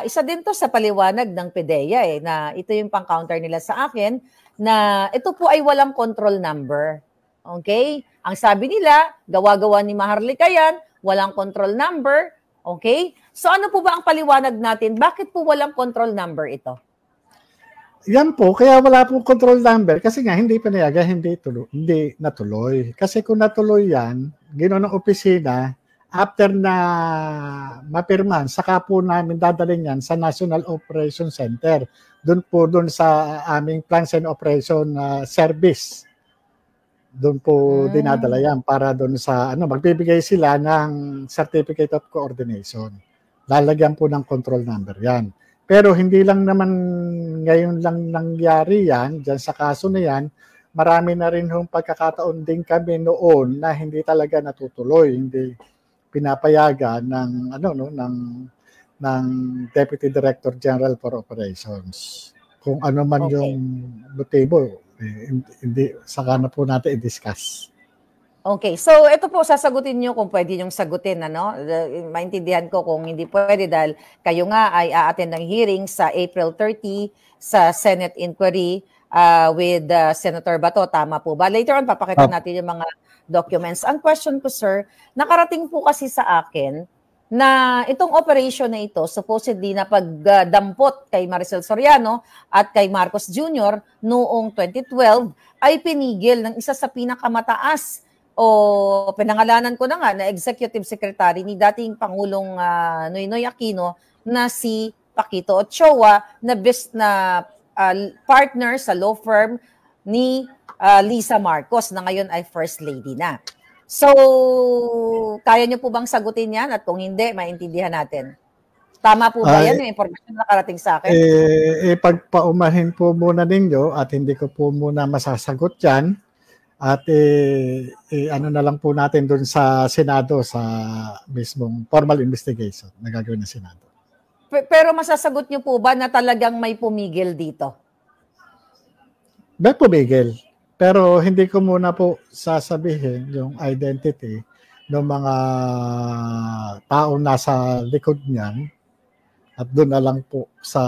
isa din to sa paliwanag ng PDEA na ito yung pang-counter nila sa akin na ito po ay walang control number. Okay? Ang sabi nila, gawa-gawa ni Maharlika yan, walang control number. Okay? So ano po ba ang paliwanag natin? Bakit po walang control number ito? Yan po, kaya wala pong control number kasi nga hindi pinayagan, hindi natuloy. Kasi kung natuloy yan, ginawa ng opisina, after na mapirman, saka po namin dadalhin yan sa National Operation Center. Doon sa aming Plans and Operation Service. Doon po dinadala yan para doon sa magbibigay sila ng Certificate of Coordination. Lalagyan po ng control number yan. Pero hindi lang naman ngayon lang nangyari yan, dyan sa kaso na yan, marami na rin yung pagkakataon din kami noon na hindi talaga natutuloy, hindi pinapayagan ng Deputy Director General for Operations. Kung ano man yung motibo, hindi saka na po natin i-discuss. Okay, so ito po sasagutin niyo kung pwede niyong sagutin, maintindihan ko kung hindi pwede dahil kayo nga ay a-attend ng hearing sa April 30 sa Senate inquiry with Senator Bato, tama po ba? Later on papakita natin yung mga documents. Ang question ko, sir, nakarating po kasi sa akin na itong operation na ito, supposedly na pagdampot kay Maricel Soriano at kay Marcos Jr. noong 2012 ay pinigil ng isa sa pinakamataas o pinangalanan ko na nga na Executive Secretary ni dating Pangulong Noynoy Aquino na si Paquito Ochoa na partner sa law firm ni Lisa Marcos na ngayon ay First Lady na. So, kaya niyo po bang sagutin yan? At kung hindi, maintindihan natin. Tama po ba yan yung impormasyon na nakarating sa akin? Pagpaumahin po muna ninyo at hindi ko po muna masasagot yan. At ano na lang po natin dun sa Senado sa mismong formal investigation na gagawin ng Senado. Pero masasagot niyo po ba na talagang may pumigil dito? May pumigil. Pero hindi ko muna po sasabihin yung identity ng mga taong nasa likod niyan at doon na lang po sa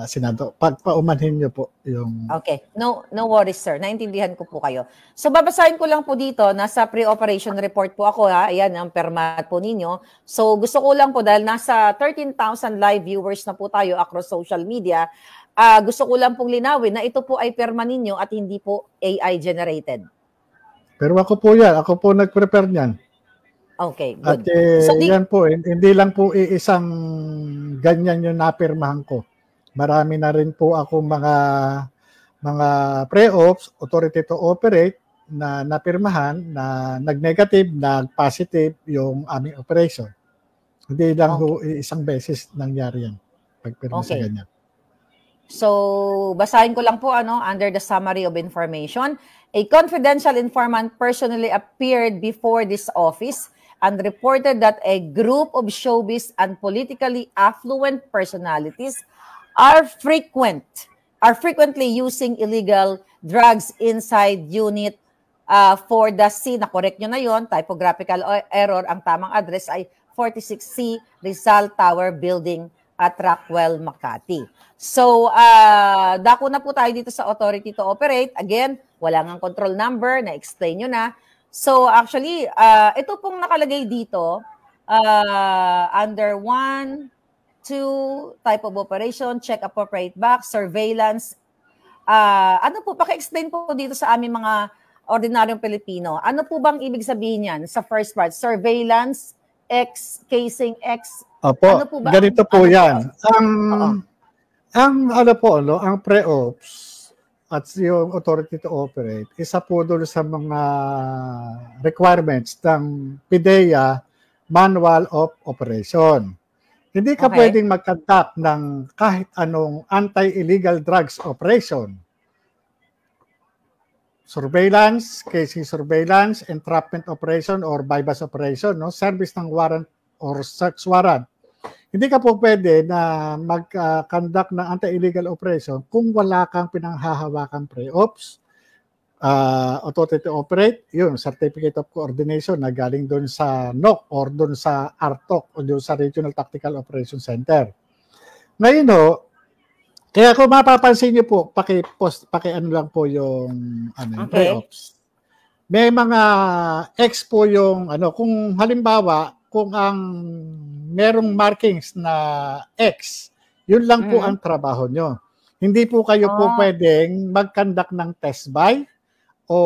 Senado. Pagpaumanhin niyo po yung... Okay. No worries, sir. Naintindihan ko po kayo. So babasahin ko lang po dito, nasa pre-operation report po ako Ayan, ang permat po ninyo. So gusto ko lang po dahil nasa 13,000 live viewers na po tayo across social media, gusto ko lang pong linawin na ito po ay perma ninyo at hindi po AI generated. Pero ako po yan. Ako po nag-prepare niyan. Okay, good. At yan po, hindi lang po isang ganyan yung napirmahan ko. Marami na rin po ako mga pre-ops, authority to operate na napirmahan na nag-negative, nag-positive yung aming operation. Hindi lang po isang beses nangyari yan. Pagpirma sa ganyan. So, basahin ko lang po under the summary of information. A confidential informant personally appeared before this office and reported that a group of showbiz and politically affluent personalities are frequently using illegal drugs inside unit for the C. Na-correct nyo na yon, typographical error. Ang tamang address ay 46C Rizal Tower Building at Rockwell, Makati. So, dako na po tayo dito sa authority to operate. Again, wala ngang control number, na-explain nyo na. So, actually, ito pong nakalagay dito, under 1, 2, type of operation, check appropriate box, surveillance. Ano po, paki-explain po dito sa aming mga ordinaryong Pilipino. Ano po bang ibig sabihin yan sa first part? Surveillance, X, casing, X. Opo, ano po ba? Ganito po yan. Ang pre-ops at yung authority to operate, isa po doon sa mga requirements ng PIDEA Manual of Operation. Hindi ka pwedeng mag-conduct ng kahit anong anti-illegal drugs operation. Surveillance, casing surveillance, entrapment operation or bypass operation, service ng warrant or search warrant. Hindi ka po pwede na mag-conduct ng anti-illegal operation kung wala kang pinanghahawakang pre-ops, authority to operate, yun, Certificate of Coordination na galing doon sa NOC or doon sa RTOC o doon sa Regional Tactical Operation Center. Ngayon kaya kung mapapansin niyo po, paki-ano lang po yung pre-ops. May mga X po yung kung halimbawa kung ang merong markings na X, yun lang po ang trabaho nyo. Hindi po kayo po pwedeng mag-conduct ng test buy o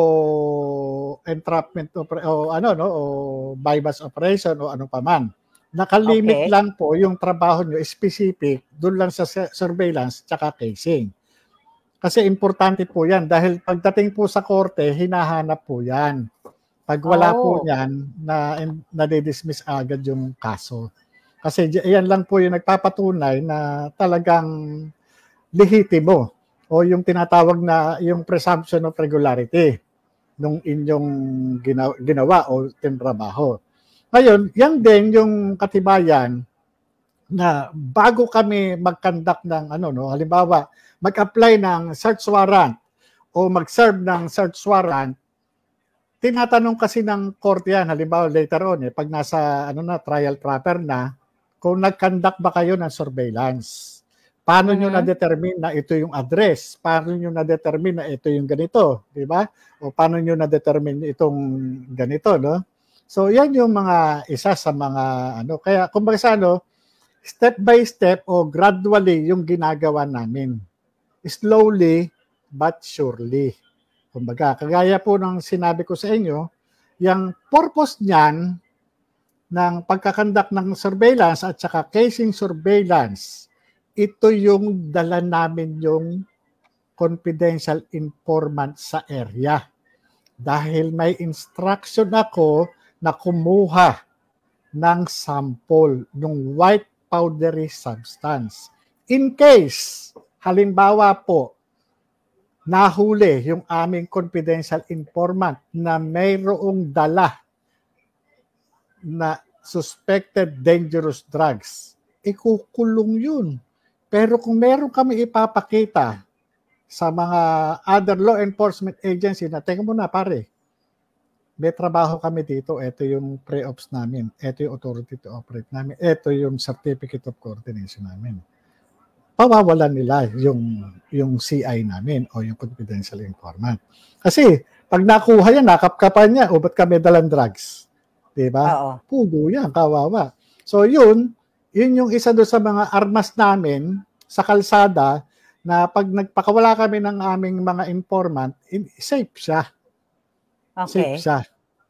entrapment o bypass operation o ano pa man. Nakalimit lang po yung trabaho nyo specific doon lang sa surveillance tsaka casing. Kasi importante po yan dahil pagdating po sa korte, hinahanap po yan. Pag wala po yan, nadidismiss agad yung kaso. Kasi yan lang po yung nagpapatunay na talagang lehitimo o yung tinatawag na yung presumption of regularity nung inyong ginawa o tinrabaho. Ngayon, yan din yung katibayan na bago kami mag-conduct ng halimbawa, mag-apply ng search warrant o mag-serve ng search warrant, tinatanong kasi ng korte yan, halimbawa later on, pag nasa trial proper na, kung nag-conduct ba kayo ng surveillance. Paano nyo na-determine na ito yung address? Paano nyo na-determine na ito yung ganito? Diba? O paano nyo na-determine itong ganito, no? So, yan yung mga isa sa mga Kaya, kumbaga sa step by step o gradually yung ginagawa namin. Slowly but surely. Kumbaga, kagaya po ng sinabi ko sa inyo, yung purpose niyan ng pagkakandak ng surveillance at saka casing surveillance, ito yung dala namin yung confidential informant sa area. Dahil may instruction ako na kumuha ng sample ng white powdery substance. In case, halimbawa po, nahuli yung aming confidential informant na mayroong dala na suspected dangerous drugs, ikukulong yun. Pero kung meron kami ipapakita sa mga other law enforcement agency na, teka muna pare, may trabaho kami dito, ito yung pre-ops namin, ito yung authority to operate namin, ito yung certificate of coordination namin. Pawawalan nila yung CI namin o yung confidential informant. Kasi pag nakuha yan, nakapkapan niya, o ba't kami dalang drugs? Diba? Pugo yan, kawawa. So yun yung isa doon sa mga armas namin sa kalsada na pag nagpakawala kami ng aming mga informant, safe siya. Okay. Safe siya.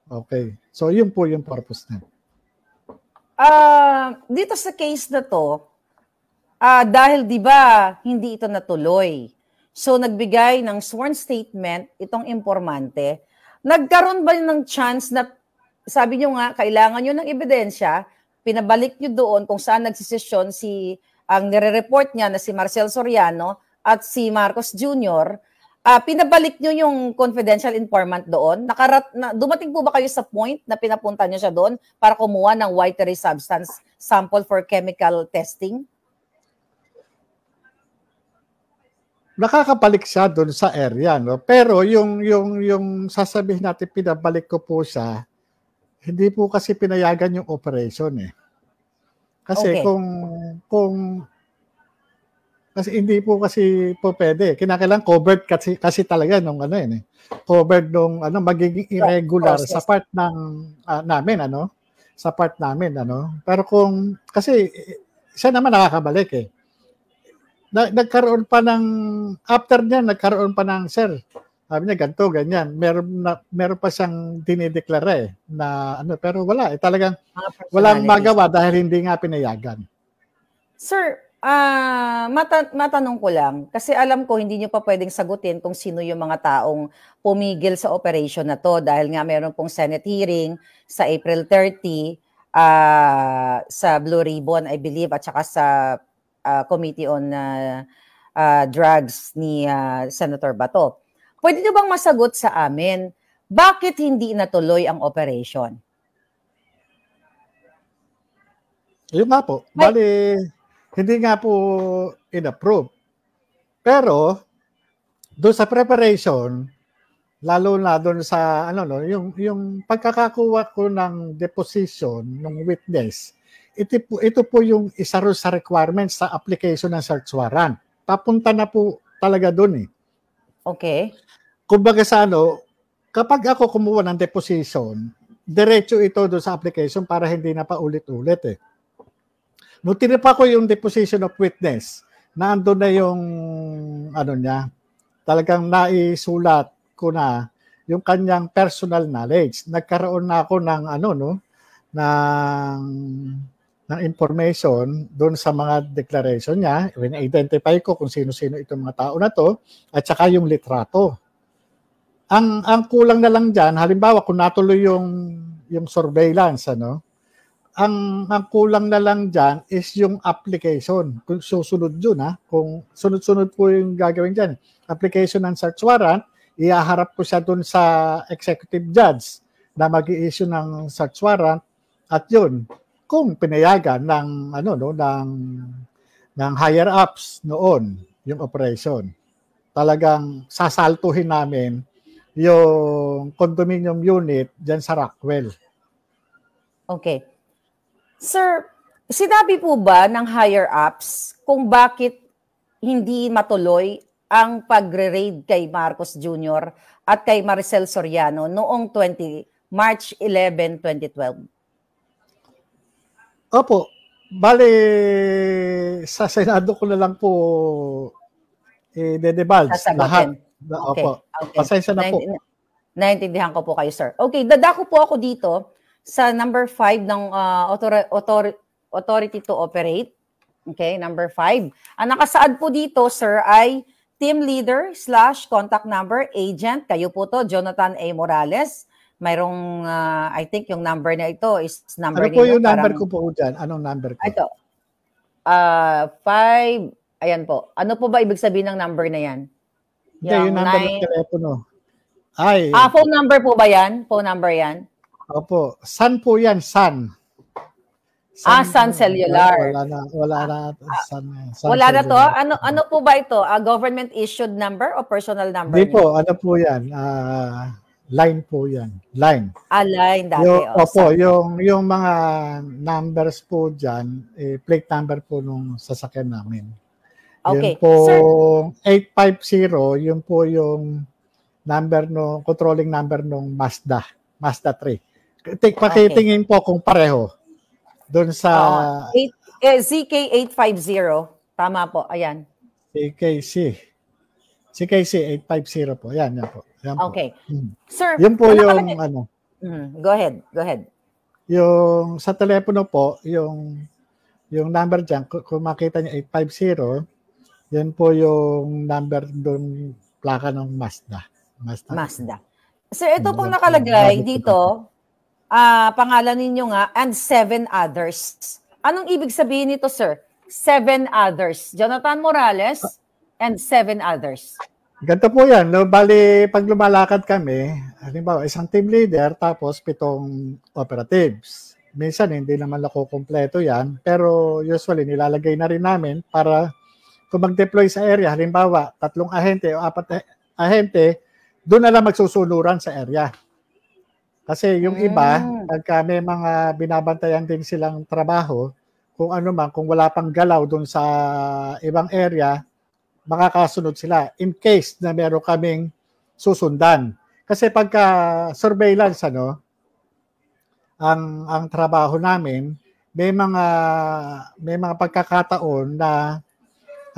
Okay. So, yun po yung purpose na. Dito sa case na to, dahil di ba hindi ito natuloy, so nagbigay ng sworn statement itong informante, nagkaroon ba ng chance na, sabi nyo nga, kailangan nyo ng ebidensya, pinabalik nyo doon kung saan nagsisesyon ang nire-report niya na si Marcel Soriano at si Marcos Jr., pinabalik nyo yung confidential informant doon? Dumating po ba kayo sa point na pinapunta nyo siya doon para kumuha ng watery substance sample for chemical testing? Nakakabalik siya doon sa area, no? Pero yung sasabihin natin pinabalik ko po siya, hindi po kasi pinayagan yung operation eh. Kasi kasi hindi po kasi po pwede. Kinakailangan covered kasi talaga nung covered nung magiging irregular sa part ng namin sa part namin Pero kung kasi siya naman nakakabalik eh. Nagkaroon pa ng after niya nagkaroon pa ng sir. Sabi niya ganito ganyan. Meron pa siyang dinideklara na pero wala talagang walang magawa dahil hindi nga pinayagan. Sir, matanong ko lang, kasi alam ko hindi nyo pa pwedeng sagutin kung sino yung mga taong pumigil sa operation na to dahil nga meron pong Senate hearing sa April 30 sa Blue Ribbon, I believe, at saka sa Committee on Drugs ni Senator Bato. Pwede nyo bang masagot sa amin, bakit hindi natuloy ang operation? Yun nga po. Bali, hindi nga po in-approve. Pero, doon sa preparation, lalo na doon sa, yung pagkakakuha ko ng deposition ng witness, ito po yung isa rin sa requirements sa application ng search warrant. Papunta na po talaga doon eh. Okay. Kumbaga sa kapag ako kumuha ng deposition, diretso ito doon sa application para hindi na pa ulit-ulit eh. Nung tinipa ko yung deposition of witness, naandun na yung niya, talagang naisulat ko na yung kanyang personal knowledge. Nagkaroon na ako ng ng information doon sa mga declaration niya. Identify ko kung sino-sino itong mga tao na to at saka yung litrato. Ang kulang na lang diyan, halimbawa kung natuloy yung surveillance, ano? Ang kulang na lang diyan is yung application. Kung susunod yun, kung sunod-sunod po yung gagawin diyan. Application ng search warrant, ihaharap ko siya doon sa executive judge na mag-i-issue ng search warrant at yun kung pinayagan ng ng higher ups noon yung operation. Talagang sasaltuhin namin yung condominium unit diyan sa Rockwell. Okay. Sir, sinabi po ba ng higher ups kung bakit hindi matuloy ang pagre-raid kay Marcos Jr. at kay Maricel Soriano noong March 11, 2012? Opo. Bale, sa Senado ko na lang po i-divulge lahat. Okay. Opo. Pasensya na po. Naintindihan ko po kayo, sir. Okay, dadako po ako dito sa number 5 ng authority to operate. Okay, number 5. Ang nakasaad po dito, sir, ay team leader / contact number agent. Kayo po to, Jonathan A. Morales. Mayroong, I think yung number na ito is number ninyo. Ano po yung number ko po dyan? Anong number ko? Ito. 5. Ayan po. Ano po ba ibig sabihin ng number na yan? Hindi, yung number ng telepono. Phone number po ba yan? Phone number yan? Opo. Sun po yan, Sun. Sun Cellular. Wala na. Sun wala na to? Ano po ba ito? Government issued number o personal number? Hindi po. Ano po yan? Line po yan. Line. Line dati. Opo. Yung mga numbers po dyan, plate number po nung sasakyan namin. Okay. Yun po, sir, 850, yun po yung number controlling number nung Mazda 3. Pakitingin po kung pareho. Doon sa ZK850. Tama po. Ayan. CKC 850 po. Ayan po. Okay. Sir, yun po yung Go ahead. Yung sa telepono po, yung number dyan, kung makita niyo 850, yan po yung number doon, plaka ng Mazda. Sir, ito pong nakalagay dito, pangalan ninyo nga, and 7 others. Anong ibig sabihin nito, sir? 7 others. Jonathan Morales and 7 others. Ganito po yan. No? Bali, pag lumalakad kami, halimbawa, isang team leader, tapos 7 operatives. Minsan, hindi naman nakukumpleto yan, pero usually, nilalagay na rin namin para kung mag-deploy sa area, halimbawa, 3 ahente o 4 ahente, doon na lang magsusunuran sa area. Kasi yung iba, pagka may mga binabantayan din silang trabaho, kung ano man, kung wala pang galaw doon sa ibang area, makakasunod sila in case na meron kaming susundan. Kasi pagka surveillance, ang trabaho namin, may mga pagkakataon na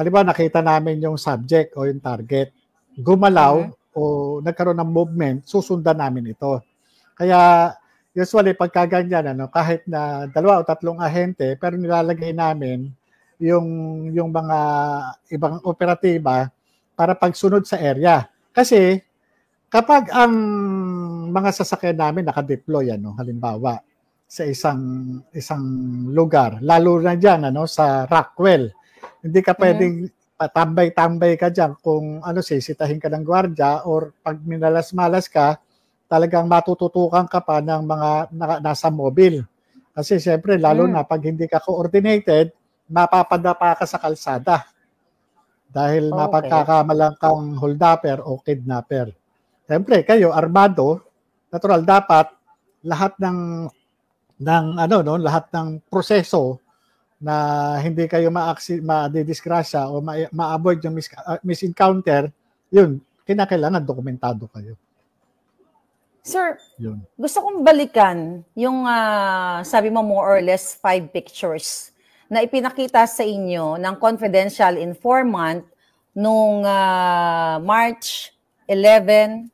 halimbawa nakita namin yung subject o yung target, gumalaw o nagkaroon ng movement, susundan namin ito. Kaya usually pagka ganyan, kahit na 2 o 3 ahente, pero nilalagay namin yung mga ibang operatiba para pagsunod sa area. Kasi kapag ang mga sasakyan namin nakadeploy, halimbawa sa isang lugar, lalo na dyan sa Rockwell, hindi ka pwedeng tambay-tambay ka dyan kung sisitahin ka ng gwardiya or pag minalas-malas ka, talagang matututukan ka pa ng mga nasa mobile. Kasi siyempre, lalo na pag hindi ka coordinated, mapapadapa ka sa kalsada. Dahil mapagkakamalang kang holdupper o kidnapper. Siyempre, kayo, armado, natural, dapat lahat lahat ng proseso na hindi kayo ma-disgrasya o ma-avoid yung misencounter, yun, kinakailangan dokumentado kayo. Sir, gusto kong balikan yung sabi mo more or less 5 pictures na ipinakita sa inyo ng confidential informant nung March 11,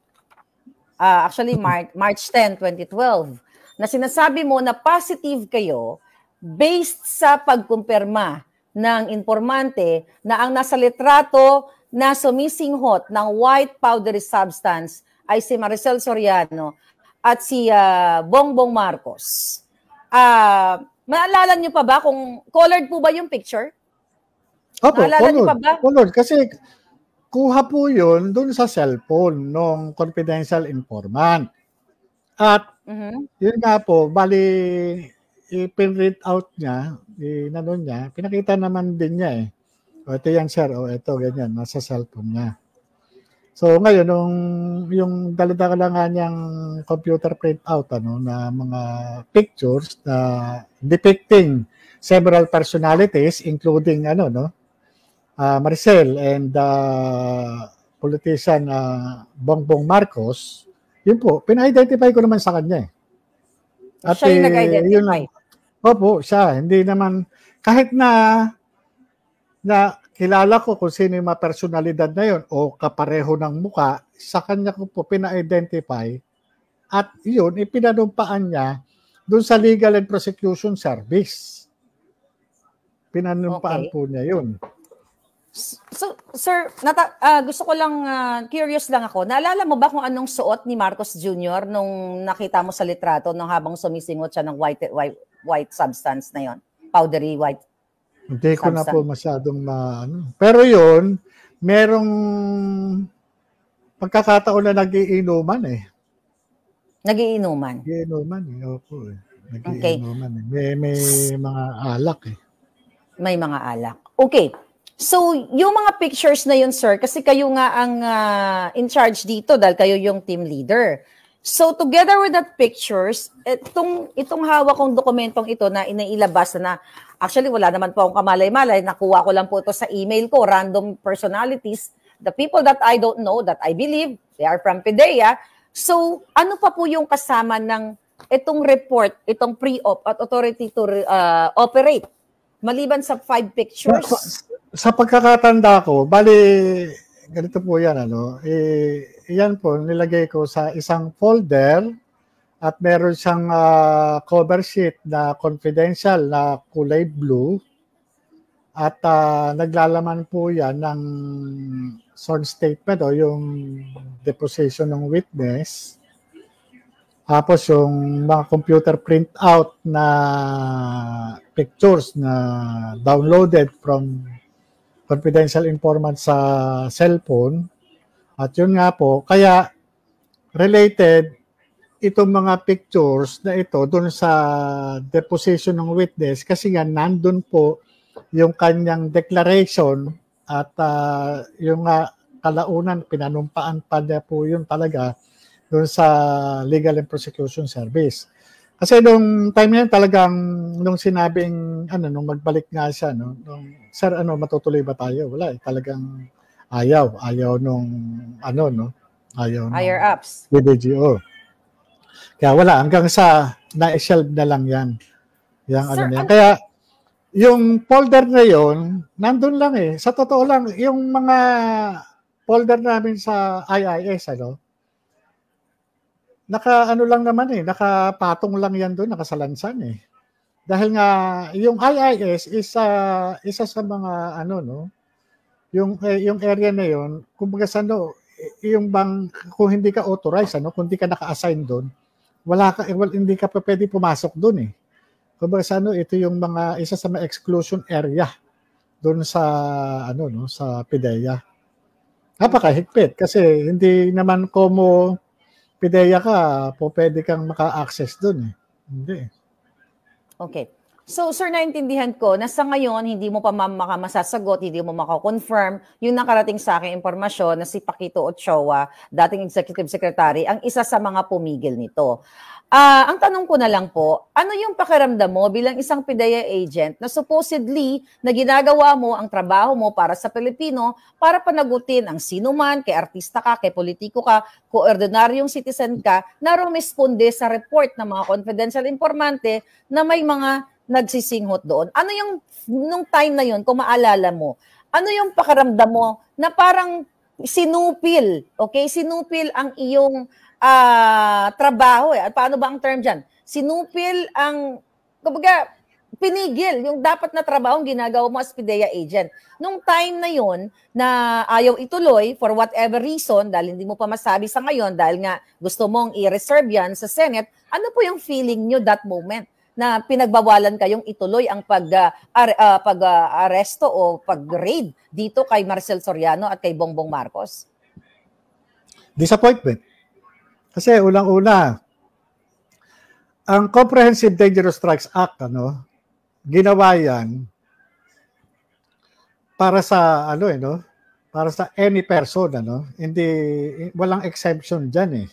March 10, 2012, na sinasabi mo na positive kayo based sa pagkumpirma ng informante na ang nasa litrato na sumisinghot ng white powdery substance ay si Maricel Soriano at si Bongbong Marcos. Maalala niyo pa ba kung colored po ba yung picture? Opo, Naalala niyo pa ba? Colored. Kasi kuha po yun dun sa cellphone ng confidential informant. At yun nga po, bali i-print out niya, pinakita naman din niya eh. O ito yan sir, o ito ganyan, nasa cellphone niya. So ngayon, yung dala-dala nga niyang computer printout na mga pictures na depicting several personalities including Maricel and politician Bongbong Marcos, yun po, pina-identify ko naman sa kanya eh. At siya yung nag-identify? Opo, siya. Hindi naman, kahit na kilala ko kung sino yung mga personalidad na yun o kapareho ng muka, sa kanya ko po pina-identify at yun, ipinanumpaan niya doon sa Legal and Prosecution Service. Pinanumpaan po niya yun. So, sir, gusto ko lang, curious lang ako. Naalala mo ba kung anong suot ni Marcos Jr. nung nakita mo sa litrato nung habang sumisingot siya ng white substance na yon, powdery white? Hindi ko na po masyadong Pero yun, merong pagkakataon na nagiinuman eh. Nagiinuman? Nagiinuman eh, opo eh. Nagiinuman eh. May mga alak eh. May mga alak. Okay. So, yung mga pictures na yun, sir, kasi kayo nga ang in charge dito dahil kayo yung team leader. So, together with that pictures, itong hawak kong dokumentong ito na inailabas na actually wala naman po akong kamalay-malay, nakuha ko lang po ito sa email ko, random personalities, the people that I don't know, that I believe, they are from PIDEA. So, ano pa po yung kasama ng itong report, itong pre-op at authority to operate? Maliban sa 5 pictures? Sa pagkakatanda ko, bali, ganito po yan, yan po, nilagay ko sa isang folder at meron siyang cover sheet na confidential na kulay blue at naglalaman po yan ng sworn statement o yung deposition ng witness. Tapos yung mga computer printout na pictures na downloaded from confidential informant sa cellphone. At yun nga po, kaya related itong mga pictures na ito dun sa deposition ng witness kasi nga nandun po yung kanyang declaration at yung kalaunan, pinanumpaan pa niya po yun talaga dun sa Legal and Prosecution Service. Kasi nung time na yun talagang nung sinabing nung magbalik nga siya nung sir matutuloy ba tayo? Wala eh, talagang ayaw nung ayaw higher ups. BDGO. Kaya wala hanggang sa na-shelve na lang yan. Sir, Kaya yung folder na yon nandun lang eh. Sa totoo lang yung mga folder namin sa IIS lang naman eh, nakapatong lang yan doon, nakasalansan eh. Dahil nga, yung IIS is isa sa mga yung area na yon, kumbaga yung bang, kung hindi ka authorized, kung hindi ka naka-assign doon, hindi ka pa pwede pumasok doon eh. Kumbaga ito yung isa sa mga exclusion area doon sa, sa PIDEA. Napakahigpit kasi hindi naman PIDEA ka, pwede kang maka-access doon eh. Hindi. Okay. So, sir, naintindihan ko na sa ngayon, hindi mo pa masasagot, hindi mo makakonfirm yung nakarating sa aking impormasyon na si Paquito Ochoa, dating Executive Secretary, ang isa sa mga pumigil nito. Ang tanong ko na lang po, ano yung pakiramdam mo bilang isang PIDEA agent na supposedly na ginagawa mo ang trabaho mo para sa Pilipino para panagutin ang sinuman, kay artista ka, kay politiko ka, kung ordinaryong citizen ka, na rumisponde sa report ng mga confidential informante na may mga nagsisinghot doon. Ano yung, nung time na yun, kung maalala mo, ano yung pakiramdam mo na parang sinupil, okay? Sinupil ang iyong trabaho eh. At paano ba ang term dyan? Sinupil ang, kumbaga, pinigil yung dapat na trabaho ang ginagawa mo as PIDEA agent. Nung time na yon na ayaw ituloy for whatever reason, dahil hindi mo pa masabi sa ngayon, dahil nga gusto mong i-reserve yan sa Senate, ano po yung feeling nyo that moment na pinagbawalan kayong ituloy ang pag-aresto o pag-raid dito kay Maricel Soriano at kay Bongbong Marcos? Disappointment. Kasi unang-una, ang Comprehensive Dangerous Strikes Act, ginawa yan para sa para sa any person, hindi, walang exemption diyan eh.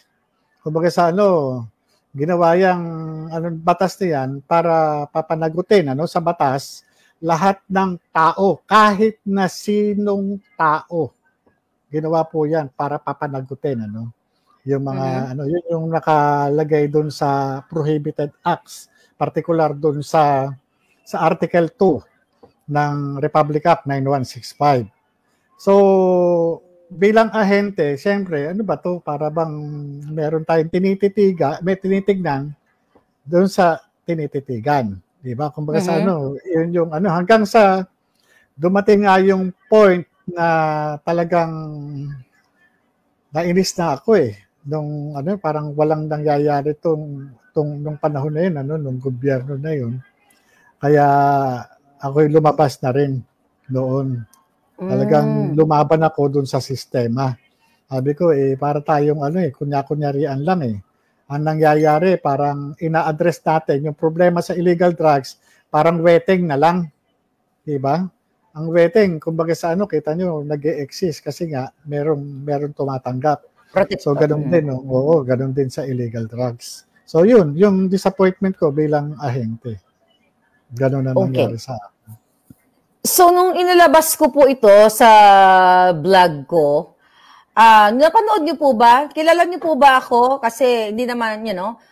Kumbaga sa ginawa yang batas na yan para papanagutin sa batas lahat ng tao, kahit na sinong tao. Ginawa po yan para papanagutin yung mga yun yung nakalagay doon sa prohibited acts, particular doon sa Article 2 ng Republic Act 9165. So, bilang ahente, siyempre, ano ba to? Para bang meron tayong may tinitignan doon sa tinititigan. Di ba? Kumbaga sa yun yung hanggang sa dumating nga yung point na talagang nainis na ako eh. Nung parang walang nangyayari nung panahon na yun, nung gobyerno na yun. Kaya ako'y lumabas na rin noon. Talagang lumaban ako dun sa sistema. Sabi ko, para tayong kunya-kunyarian lang eh. Ang nangyayari, parang ina-address natin yung problema sa illegal drugs, parang wetting na lang. Diba? Ang wetting, kumbaga sa kita nyo, nag-e-exist kasi nga, meron tumatanggap. So, ganun din, oo, ganun din sa illegal drugs. So, yun, yung disappointment ko bilang ahente. Ganun na nangyari sa akin. So, nung inilabas ko po ito sa vlog ko, napanood niyo po ba? Kilala niyo po ba ako? Kasi hindi naman,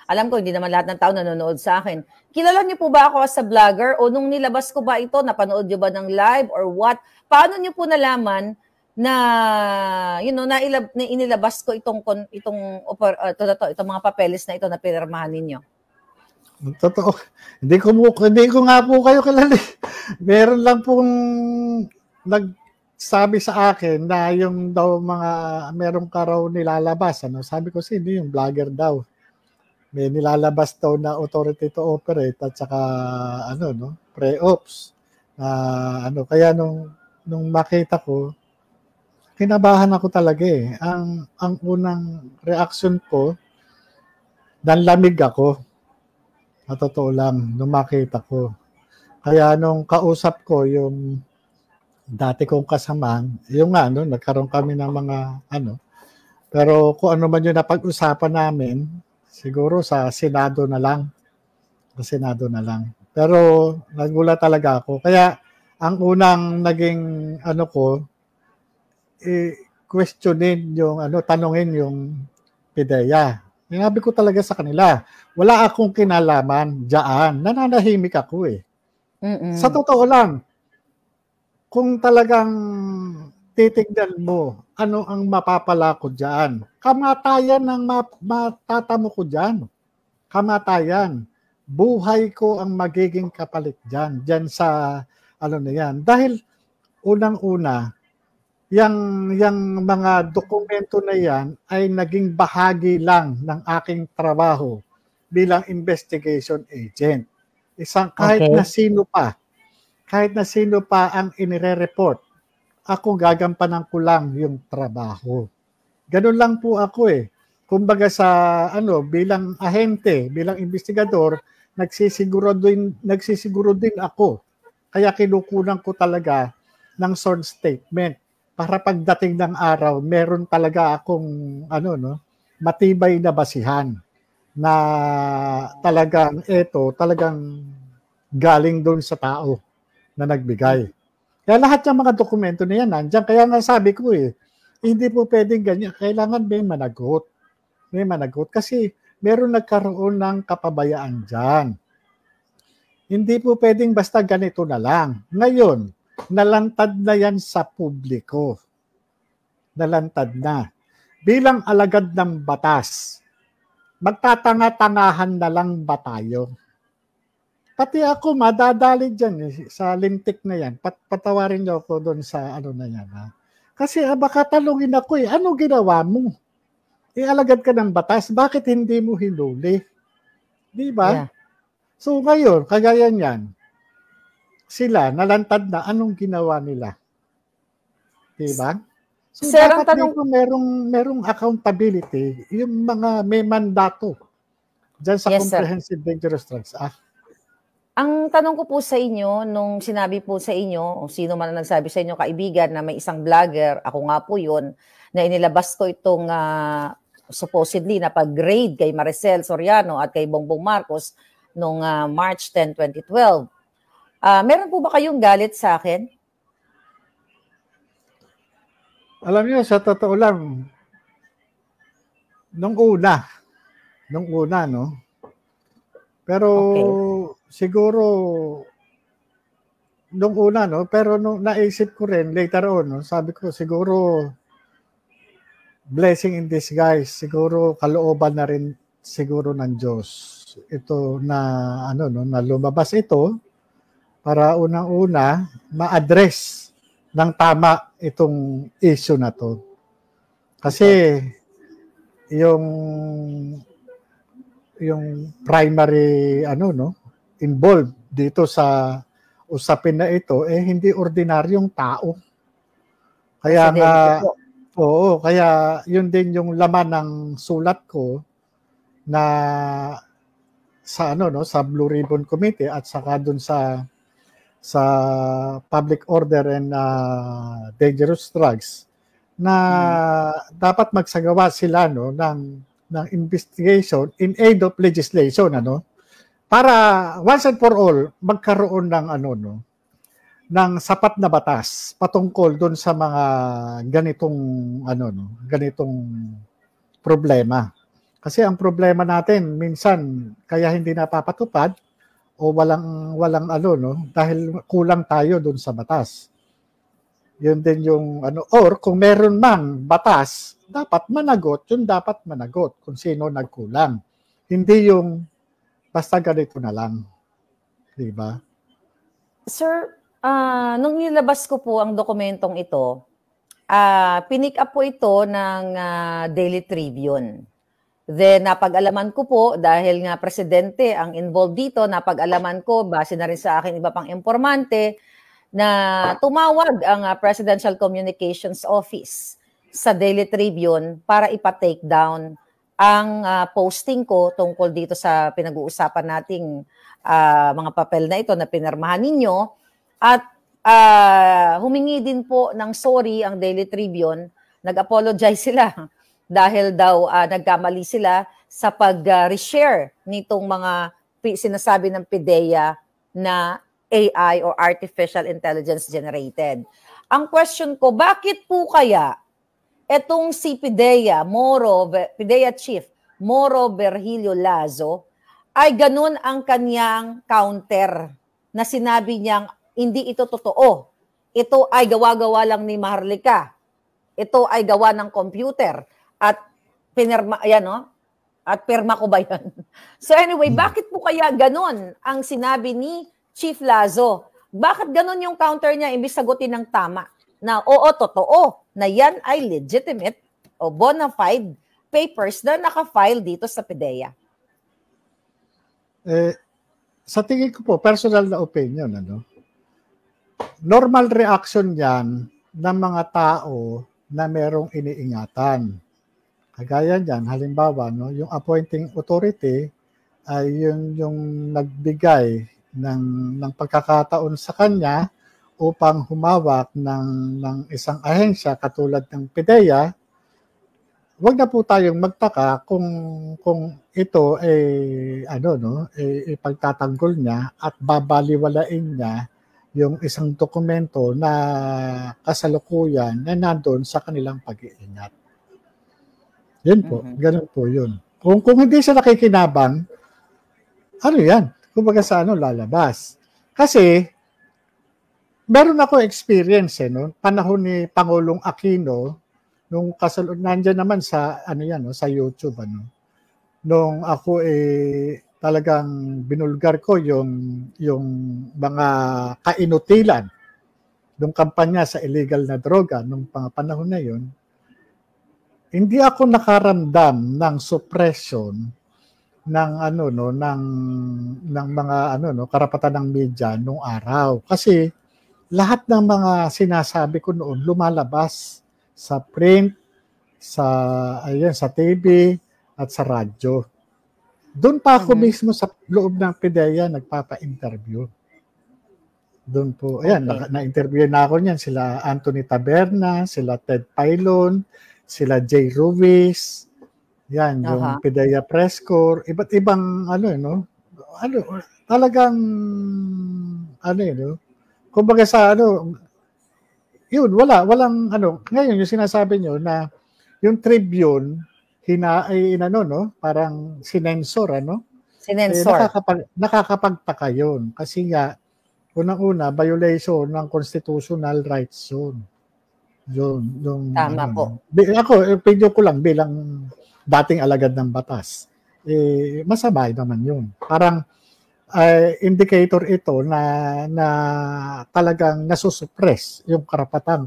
alam ko, hindi naman lahat ng tao nanonood sa akin. Kilala niyo po ba ako as a vlogger? O nung nilabas ko ba ito, napanood niyo ba ng live or what? Paano niyo po nalaman na inilabas ko itong mga papeles na ito na pinirmahan ninyo? Totoo. Hindi ko nga po kayo kilala. Meron lang pong nagsabi sa akin na yung daw meron ka raw nilalabas. Sabi ko hindi, yung vlogger daw. May nilalabas daw na authority to operate at saka pre-ops. Kaya nung makita ko, kinabahan ako talaga eh. Ang unang reaction ko, nanlamig ako. Sa totoo lang, nung makita ko. Kaya nung kausap ko yung dati kong kasamahan, yung nagkaroon kami ng mga pero kung ano man yung napag-usapan namin, siguro sa Senado na lang. Sa Senado na lang. Pero nagulat talaga ako. Kaya ang unang naging questionin yung tanungin yung PIDEA. Sinabi ko talaga sa kanila, wala akong kinalaman diyan. Nananahimik ako eh. Sa totoo lang, kung talagang titignan mo, ano ang mapapala ko diyan? Kamatayan ang matatamo ko diyan. Kamatayan. Buhay ko ang magiging kapalit diyan. Diyan sa na yan. Dahil unang-una, yung mga dokumento na yan ay naging bahagi lang ng aking trabaho bilang investigation agent. Kahit na sino pa ang inire-report, ako gagampanan ko lang yung trabaho. Ganun lang po ako eh. Kumbaga sa bilang ahente, bilang investigador, nagsisiguro din ako. Kaya kinukunan ko talaga ng sworn statement para pagdating ng araw, meron talaga akong matibay na basihan na talagang galing doon sa tao na nagbigay. Kaya lahat ng mga dokumento na yan nandiyan. Kaya nga sabi ko hindi po pwedeng ganyan. Kailangan may managot. May managot kasi meron nagkaroon ng kapabayaan dyan. Hindi po pwedeng basta ganito na lang. Ngayon, nalantad na yan sa publiko. Nalantad na. Bilang alagad ng batas, magtatanga-tangahan na lang ba tayo? pati ako madadali dyan sa lintik na yan. Patawarin niyo ako doon sa ano na yan. Ha? Kasi baka talungin ako ano ginawa mo? Alagad ka ng batas, bakit hindi mo hinuli? Di ba? Yeah. So ngayon, kagaya niyan, sila nalantad na anong ginawa nila. Di ba? So Sir, dapat ang tanong, dito merong accountability, yung mga may mandato dyan sa Yes, sir. Comprehensive Dangerous Drugs Act. Ang tanong ko po sa inyo, nung sinabi po sa inyo, o sino man ang nagsabi sa inyo, kaibigan, na may isang vlogger, ako nga po yun, na inilabas ko itong supposedly na pag-grade kay Maricel Soriano at kay Bongbong Marcos noong March 10, 2012. Meron po ba kayong galit sa akin? Alam niyo, sa totoo lang, nung una, no? Pero siguro, nung una, no? Pero nung naisip ko rin, later on, no? Sabi ko, siguro, blessing in disguise, siguro kalooban na rin siguro ng Diyos. Ito na, na lumabas ito para unang-una, ma-address ng tama itong issue na to. Kasi yung primary involved dito sa usapin na ito hindi ordinaryong tao. Kaya nga kaya yun din yung laman ng sulat ko na sa sa Blue Ribbon Committee at saka dun sa Public Order and Dangerous Drugs na dapat magsagawa sila ng investigation in aid of legislation para once and for all magkaroon ng ng sapat na batas patungkol doon sa mga ganitong ganitong problema. Kasi ang problema natin minsan kaya hindi napapatupad o walang dahil kulang tayo doon sa batas. Yun din yung or kung meron mang batas, dapat managot kung sino nagkulang. Hindi yung basta ganito na lang. Di ba? Sir, nung nilabas ko po ang dokumentong ito, pinick up po ito ng Daily Tribune. Then, napag-alaman ko po, dahil nga presidente ang involved dito, napag-alaman ko, base na rin sa akin iba pang informante, na tumawag ang Presidential Communications Office sa Daily Tribune para ipa-take down ang posting ko tungkol dito sa pinag-uusapan nating mga papel na ito na pinirmahan ninyo. At humingi din po ng sorry ang Daily Tribune, nag-apologize sila dahil daw nagkamali sila sa pag-reshare nitong mga sinasabi ng PIDEA na AI or Artificial Intelligence Generated. Ang question ko, bakit po kaya etong si PIDEA Chief Moro Virgilio Lazo ay ganun ang kanyang counter na sinabi niyang hindi ito totoo. Ito ay gawa-gawa lang ni Maharlika. Ito ay gawa ng computer. At pinirma, at pirma ko ba yan? So anyway, bakit po kaya ganun ang sinabi ni Chief Lazo? Bakit ganun yung counter niya imbis sagutin ng tama? Na oo, totoo, na yan ay legitimate o bona fide papers na naka-file dito sa PIDEA. Sa tingin ko po, personal na opinion, normal reaction yan ng mga tao na merong iniingatan. Kagaya niyan, halimbawa, yung appointing authority ay yung nagbigay ng pagkakataon sa kanya upang humawak ng isang ahensya katulad ng PIDEA. Huwag na po tayong magtaka kung ito ipagtatanggol niya at babaliwalain niya yung isang dokumento na kasalukuyan na nandoon sa kanilang pag-iingat. Yun po, ganun po yun. Kung hindi siya nakikinabang, yan? Kumbaga sa lalabas. Kasi, meron ako experience, panahon ni Pangulong Aquino, nung nandiyan naman sa, sa YouTube, nung ako talagang binulgar ko yung mga kainutilan ng kampanya sa illegal na droga nung panahon na yun. Hindi ako nakaramdam ng suppression ng mga karapatan ng media nung araw, kasi lahat ng mga sinasabi ko noon lumalabas sa print, sa TV at sa radyo. Doon pa ako mismo sa loob ng PDEA nagpapa-interview. Doon po, na-interview na ako niyan, sila Anthony Taberna, sila Ted Pailon, sila Jay Ruiz, yan, yung PDEA press corps, iba't ibang talagang kumbaga sa yun, walang ngayon yung sinasabi nyo na yung Tribune parang sinensor, Sinensor. Nakakapagtaka yun. Kasi nga, unang-una, violation ng constitutional rights yun. Tama po. Ako, opinion ko lang bilang dating alagad ng batas. Masama naman yun. Parang indicator ito na talagang nasusuppress yung karapatan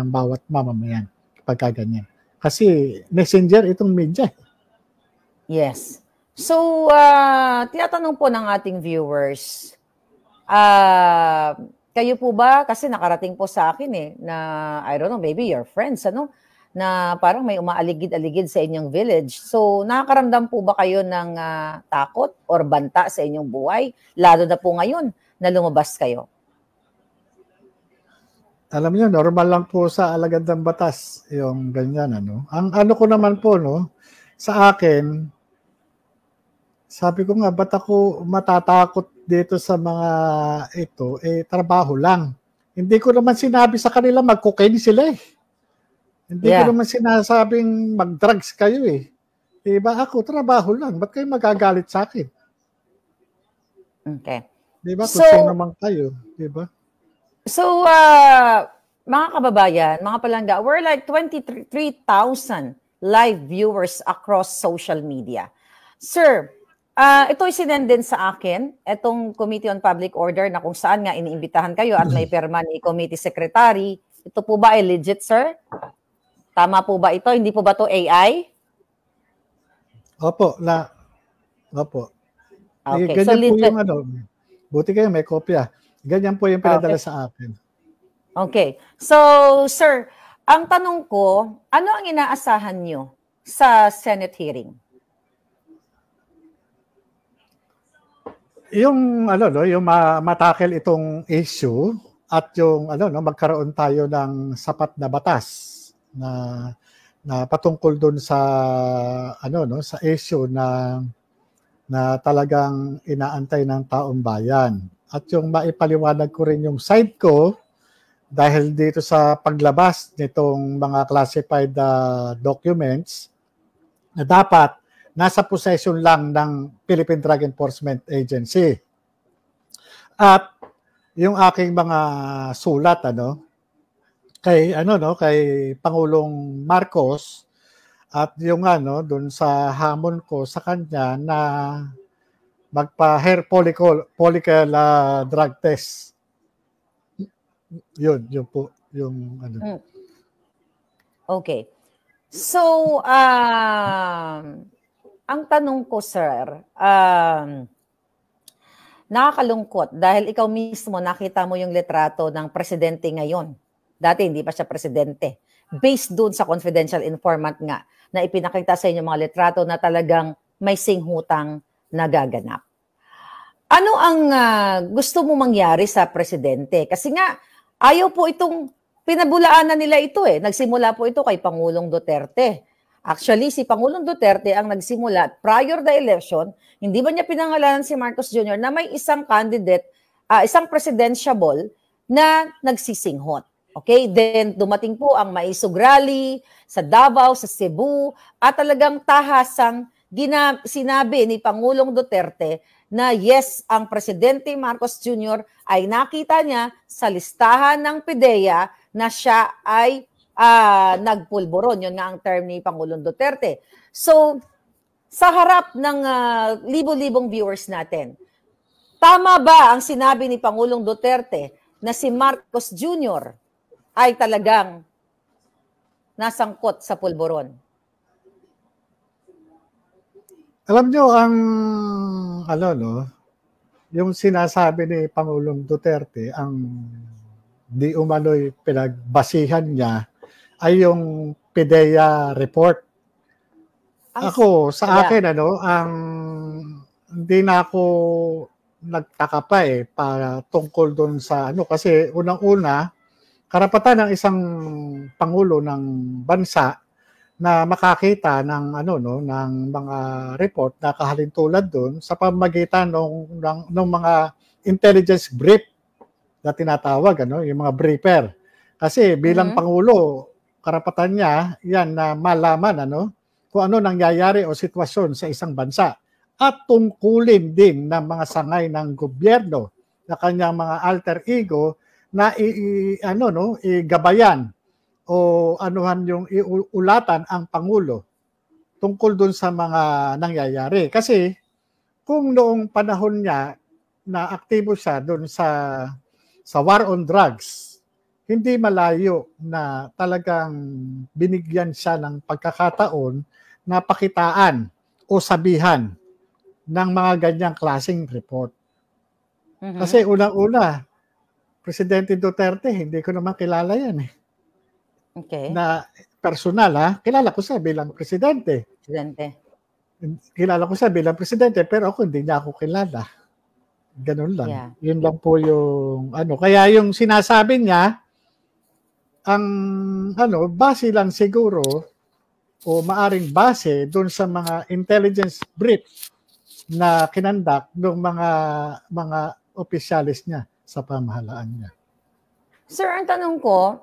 ng bawat mamamayan pagka ganyan. Kasi messenger itong media. Yes. So, tinatanong po ng ating viewers, kayo po ba, kasi nakarating po sa akin na, I don't know, maybe your friends, na parang may umaaligid-aligid sa inyong village. So, nakakaramdam po ba kayo ng takot or banta sa inyong buhay? Lalo na po ngayon na lumabas kayo. Alam niyo, normal lang po sa alagad ng batas yung ganyan. Ang ko naman po, sa akin, sabi ko nga, ba't ako matatakot dito sa mga ito? Trabaho lang. Hindi ko naman sinabi sa kanila mag-cocaine sila . Hindi ko naman sinasabing mag-drugs kayo . Diba? Ako, trabaho lang. Ba't kayo magagalit sa akin? Okay. Diba? Kung sino man kayo. Diba? So, mga kababayan, mga palangga, we're like 23,000 live viewers across social media. Sir, ito sinend din sa akin, itong Committee on Public Order na kung saan nga iniimbitahan kayo at may perma ni Committee Secretary. Ito po ba ay legit, sir? Tama po ba ito? Hindi po ba ito AI? Opo. Opo. Okay. Ganyan so, po yung buti kayo may kopya. Ganyan po yung pinadala sa akin. Okay. So, sir, ang tanong ko, ano ang inaasahan nyo sa Senate hearing? Yung yung matakel itong issue at yung magkaroon tayo ng sapat na batas na patungkol doon sa sa issue na talagang inaantay ng taong bayan. At yung maipaliwanag ko rin yung side ko dahil dito sa paglabas nitong mga classified documents na dapat nasa possession lang ng Philippine Drug Enforcement Agency. At yung aking mga sulat kay Pangulong Marcos at yung doon sa hamon ko sa kanya na magpa-hair follicle drug test. Yun po yung Okay. So, ang tanong ko, sir, nakakalungkot dahil ikaw mismo nakita mo yung litrato ng presidente ngayon. Dati hindi pa siya presidente. Based doon sa confidential informant nga na ipinakita sa inyo mga litrato na talagang may singhutang nagaganap. Ano ang gusto mo mangyari sa presidente? Kasi nga, ayaw po itong pinabulaanan nila ito . Nagsimula po ito kay Pangulong Duterte. Actually, si Pangulong Duterte ang nagsimula prior the election, hindi ba niya pinangalanan si Marcos Jr. na may isang candidate, isang presidentiable na nagsisinghot. Okay? Then dumating po ang Maisog Rally sa Davao, sa Cebu, at talagang tahasang sinabi ni Pangulong Duterte na yes, ang Presidente Marcos Jr. ay nakita niya sa listahan ng PDEA na siya ay nagpulburon. Yun nga ang term ni Pangulong Duterte. So, sa harap ng libo-libong viewers natin, tama ba ang sinabi ni Pangulong Duterte na si Marcos Jr. ay talagang nasangkot sa pulburon? Alam nyo, ang yung sinasabi ni Pangulong Duterte, ang di umano'y pinagbasihan niya ay yung PDEA report. Ako, sa akin, hindi na ako nagtaka pa para tungkol doon sa kasi unang-una, karapatan ng isang pangulo ng bansa na makakita ng ng mga report na kahalintulad doon sa pamamagitan ng mga intelligence brief na tinatawag yung mga briefer. Kasi bilang pangulo, karapatan niya yan na malaman kung ano nangyayari o sitwasyon sa isang bansa at tungkulin din ng mga sangay ng gobyerno na kanyang mga alter ego na igabayan o anuhan yung iulatan ang Pangulo tungkol dun sa mga nangyayari. Kasi kung noong panahon niya na aktibo siya dun sa war on drugs, hindi malayo na talagang binigyan siya ng pagkakataon na pakitaan o sabihan ng mga ganyang klaseng report. Kasi unang-una, Presidente Duterte, hindi ko naman kilala yan Okay. Na personal kilala ko siya bilang presidente. Kilala ko siya bilang presidente pero ako hindi niya ako kilala. Ganun lang. Yeah. Yun lang po yung Kaya yung sinasabi niya, ang base lang siguro o maaring base doon sa mga intelligence brief na kinandak ng mga opisyalis niya sa pamahalaan niya. Sir, ang tanong ko,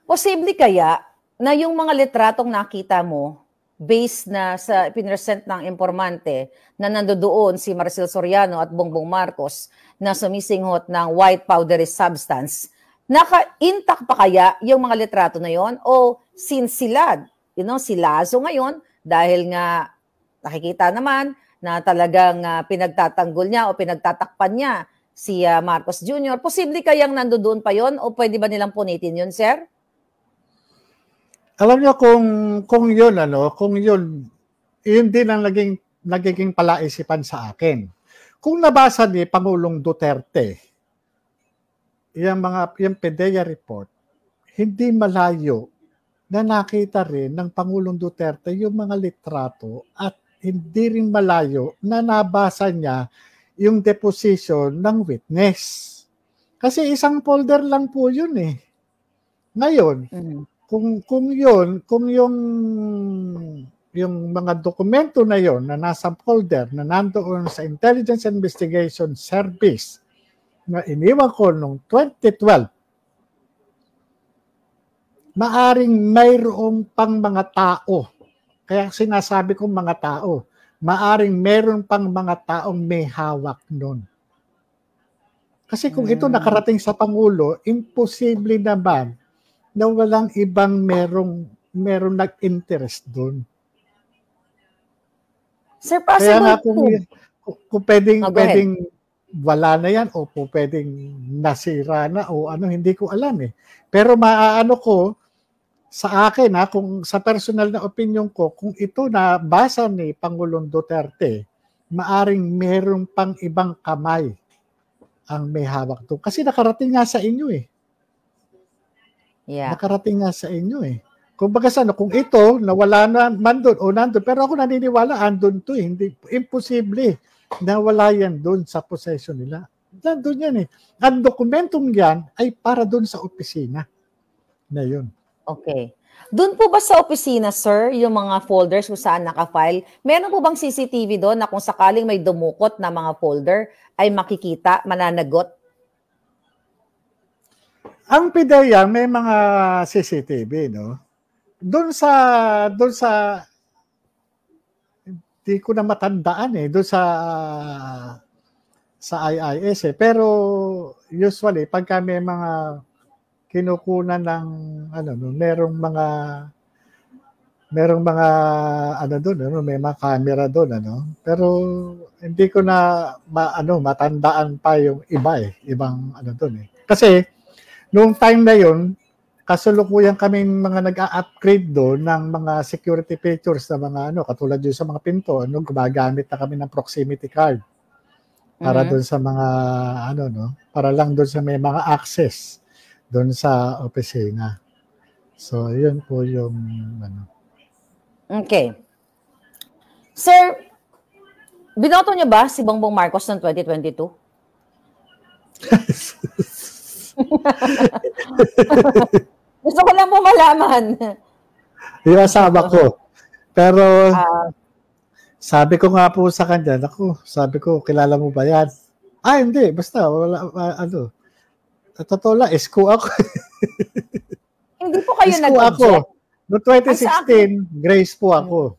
posible kaya na yung mga litratong nakita mo based na sa pinresent ng informante na nandoon si Maricel Soriano at Bongbong Marcos na sumisinghot ng white powdery substance, naka-intact pa kaya yung mga litrato na yon? O since sila, si Lazo ngayon, dahil nga nakikita naman na talagang pinagtatanggol niya o pinagtatakpan niya si Marcos Jr., posible kayang nandoon pa yon o pwede ba nilang punitin yun, sir? Alam niyo kung yun, yun din ang nagiging palaisipan sa akin. Kung nabasa ni Pangulong Duterte, yung PDEA report, hindi malayo na nakita rin ng Pangulong Duterte yung mga litrato at hindi rin malayo na nabasa niya yung deposition ng witness. Kasi isang folder lang po yun Ngayon, kung yung mga dokumento na yon na nasa folder na nandoon sa Intelligence Investigation Service na iniwan ko noong 2012, maaring mayroong pang mga tao. Kaya sinasabi kong mga tao, maaring meron pang mga taong may hawak nun. Kasi kung ito nakarating sa Pangulo, imposible naman na walang ibang merong nag-interest doon. Sir, possible kaya nga kung pwedeng wala na yan o pwedeng nasira na o hindi ko alam Pero maaano ko, sa akin kung sa personal na opinion ko, kung ito na basa ni Pangulong Duterte, maaring meron pang ibang kamay ang may hawak doon. Kasi nakarating nga sa inyo Yeah. Nakarating nga sa inyo Kung baga kung ito nawala na man doon o nandun, pero ako naniniwala andun to hindi imposible na wala yan doon sa possession nila. Nandun yan Ang dokumentong yan ay para doon sa opisina na yun. Okay. Doon po ba sa opisina, sir, yung mga folders kung saan naka-file, meron po bang CCTV doon na kung sakaling may dumukot na mga folder ay makikita, mananagot? Ang PDEA may mga CCTV, Doon sa hindi ko na matandaan doon sa IIS pero usually pagka may mga kinukunan ng merong mga merong mga ano doon, ano, may mga camera doon, ano. Pero hindi ko na matandaan pa yung iba ibang ano doon eh. Kasi noong time na yon, kasalukuyan kaming mga nag-a-upgrade doon ng mga security features na mga ano, katulad yung sa mga pinto, ano, gumagamit na kami ng proximity card para doon sa mga ano, no, para lang doon sa may mga access doon sa opisina. So, yun po yung ano. Okay. Sir, binoto niyo ba si Bongbong Marcos ng 2022? Gusto ko lang po malaman. Yung asawa ko. Pero, sabi ko nga po sa kanya, sabi ko, kilala mo ba yan? Hindi, basta, wala, ano. Totoo lang, isko ako. Hindi po kayo isko nag-object? Ako. Noong 2016, Grace po ako.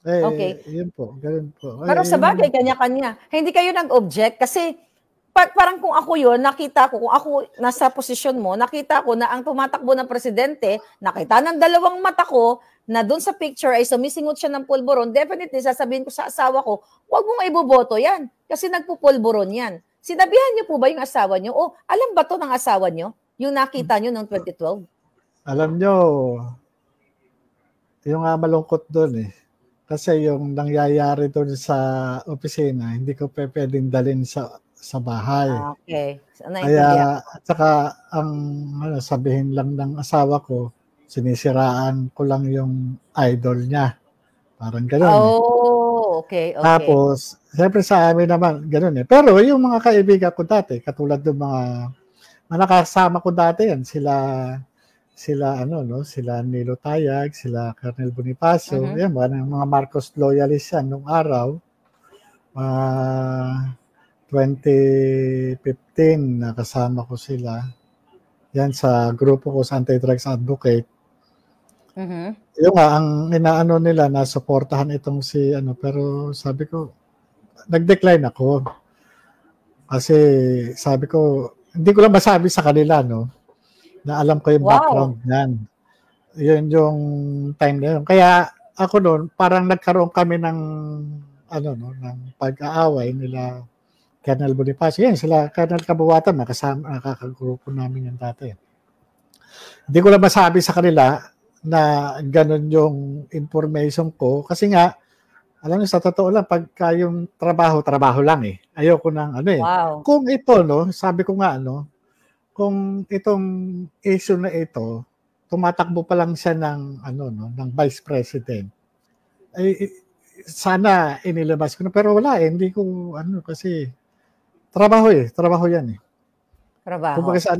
Okay. Yun po, ganun po. Pero sa bagay, kanya-kanya. Hindi kayo nag-object kasi parang kung ako yun, nakita ko, kung ako nasa posisyon mo, nakita ko na ang tumatakbo ng presidente, nakita ng dalawang mata ko, na doon sa picture ay sumisingot siya ng pulburon, definitely sasabihin ko sa asawa ko, huwag mong iboboto yan kasi nagpupulburon yan. Sinabihan niyo po ba yung asawa niyo? O alam ba to ng asawa niyo? Yung nakita niyo noong 2012? Alam niyo, yung malungkot doon eh. Kasi yung nangyayari doon sa opisina, hindi ko pwedeng dalhin sa bahay. Okay. Kaya, at saka, ang sabihin lang ng asawa ko, sinisiraan ko lang yung idol niya. Parang gano'n. Oh, okay. Tapos, siyempre sa amin naman, gano'n eh. Pero yung mga kaibigan ko dati, katulad ng mga nakasama ko dati yan, sila Nilo Tayag, sila Colonel Bonifacio, yan, mga Marcos loyalists yan nung araw. 2015, nakasama ko sila. Yan sa grupo ko sa Anti-Drugs Advocate. Yung ang inaano nila, nasuportahan itong si, pero sabi ko, nag-decline ako. Kasi sabi ko, hindi ko lang masabi sa kanila, no? Na alam ko yung background niyan. Yun yung time na yun. Kaya ako noon, parang nagkaroon kami ng ng pag-aaway nila Colonel Bonifacio. Yan, sila Colonel Cabuatan, nakakagrupo namin yan dati. Hindi ko lang masabi sa kanila na ganun yung information ko. Kasi nga, alam niyo, sa totoo lang, pagka yung trabaho lang eh. Ayoko ng Wow. Kung ito, sabi ko nga, kung itong issue na ito, tumatakbo pa lang siya ng ng Vice President. Sana inilabas ko na, pero wala hindi ko kasi trabaho yan eh. Trabaho. Kumbaga sa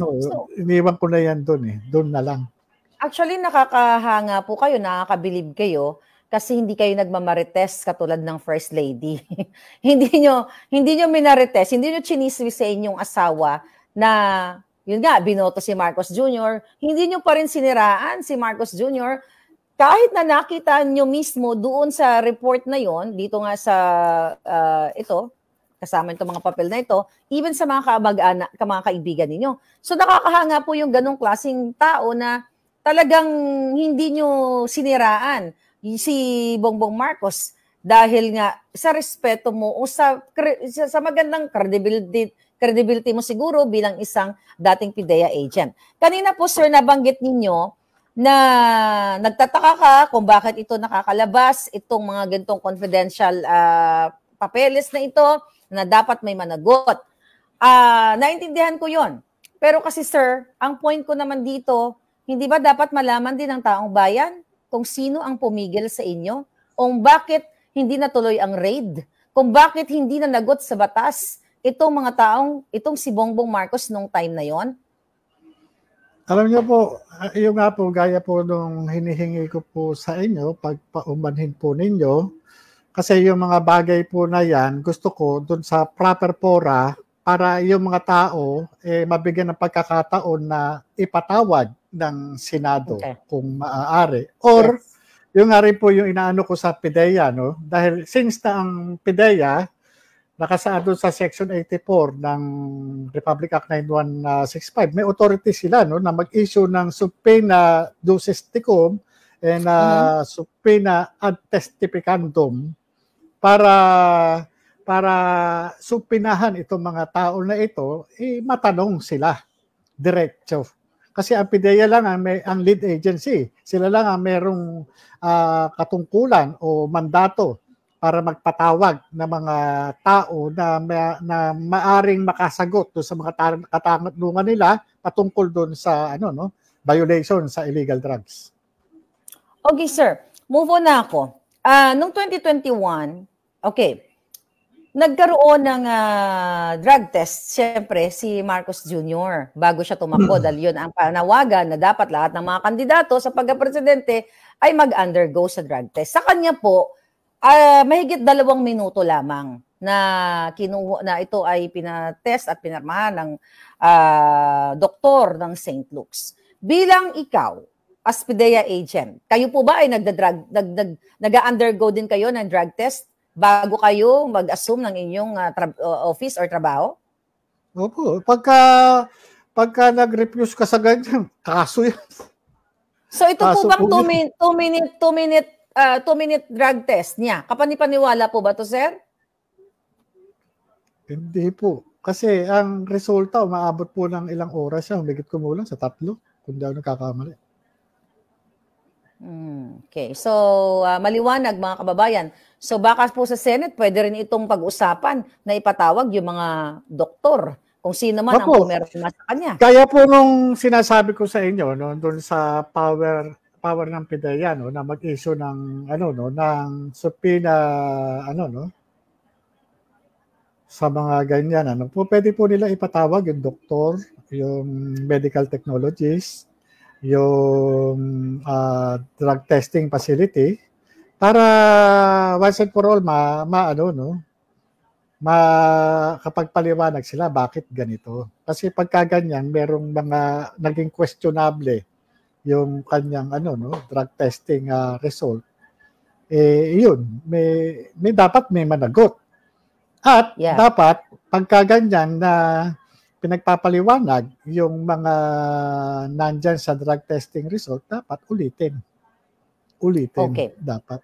iniwan ko na yan doon na lang. Actually, nakakahanga po kayo, nakakabilib kayo kasi hindi kayo nagmamarites katulad ng First Lady. hindi nyo minarites, hindi nyo chiniswi sa inyong asawa na yun nga, binoto si Marcos Jr., hindi nyo pa rin siniraan si Marcos Jr., kahit na nakita nyo mismo doon sa report na yon, dito nga sa ito, kasama itong mga papel na ito, even sa mga mga kaibigan ninyo. So nakakahanga po yung ganong klaseng tao na talagang hindi nyo siniraan si Bongbong Marcos dahil nga sa respeto mo o sa magandang credibility mo siguro bilang isang dating PIDEA agent. Kanina po, sir, nabanggit ninyo na nagtataka ka kung bakit ito nakakalabas, itong mga ganitong confidential papeles na ito na dapat may managot. Naintindihan ko yon. Pero kasi, sir, ang point ko naman dito, hindi ba dapat malaman din ng taong bayan kung sino ang pumigil sa inyo? Kung bakit hindi natuloy ang raid? Kung bakit hindi nanagot sa batas itong mga itong si Bongbong Marcos nung time na yon? Alam niyo po, yung nga po, gaya po nung hinihingi ko po sa inyo, pagpaumanhin po ninyo, kasi yung mga bagay po na yan, gusto ko dun sa proper fora para yung mga tao mabigyan ng pagkakataon na ipatawad ng Senado kung maaari. Or, yung nga rin po yung inaano ko sa PIDEA, dahil since na ang PIDEA, nakasaad doon sa Section 84 ng Republic Act 9165, may authority sila na mag-issue ng subpoena duces tecum and subpoena ad testificandum para supinahan itong mga tao na ito, matanong sila diretso. Kasi ang PIDEA lang ang lead agency. Sila lang ang merong katungkulan o mandato para magpatawag ng mga tao na maaring makasagot doon sa mga katanungan nila patungkol doon sa violation sa illegal drugs. Okay, sir. Move on na ako. Noong 2021, okay, nagkaroon ng drug test, siyempre, si Marcos Jr. bago siya tumakbo dahil yun ang panawagan na dapat lahat ng mga kandidato sa pagka-presidente ay mag-undergo sa drug test. Sa kanya po, mahigit 2 minuto lamang na ito ay pinatest at pinarmahan ng doktor ng St. Luke's. Bilang ikaw, as PIDEA agent, kayo po ba ay nag-undergo din kayo ng drug test bago kayo mag-assume ng inyong office or trabaho? Opo. Pagka nag-refuse ka sa ganyan, kaso yan. So ito po bang 2-minute drug test niya? Kapanipaniwala po ba to, sir? Hindi po. Kasi ang resulta, umaabot po ng ilang oras siya. Humigit kumulang sa 3, kung di ako nagkakamali. Okay. So, maliwanag mga kababayan. So, baka po sa Senate, pwede rin itong pag-usapan na ipatawag yung mga doktor. Kung sino man ang pumirma sa kanya. Kaya po nung sinasabi ko sa inyo, doon sa power ng PIDEA, na mag-issue ng, ng subpoena, sa mga ganyan, pwede po nila ipatawag yung doktor, yung medical technologists, yung drug testing facility para once and for all makapagpaliwanag sila bakit ganito. Kasi pagka ganyan, merong mga naging questionable yung kanyang drug testing result. Yun, may dapat may managot. At dapat pagka ganyan na pinagpapaliwanag yung mga nandyan sa drug testing result, dapat ulitin. Okay. Dapat.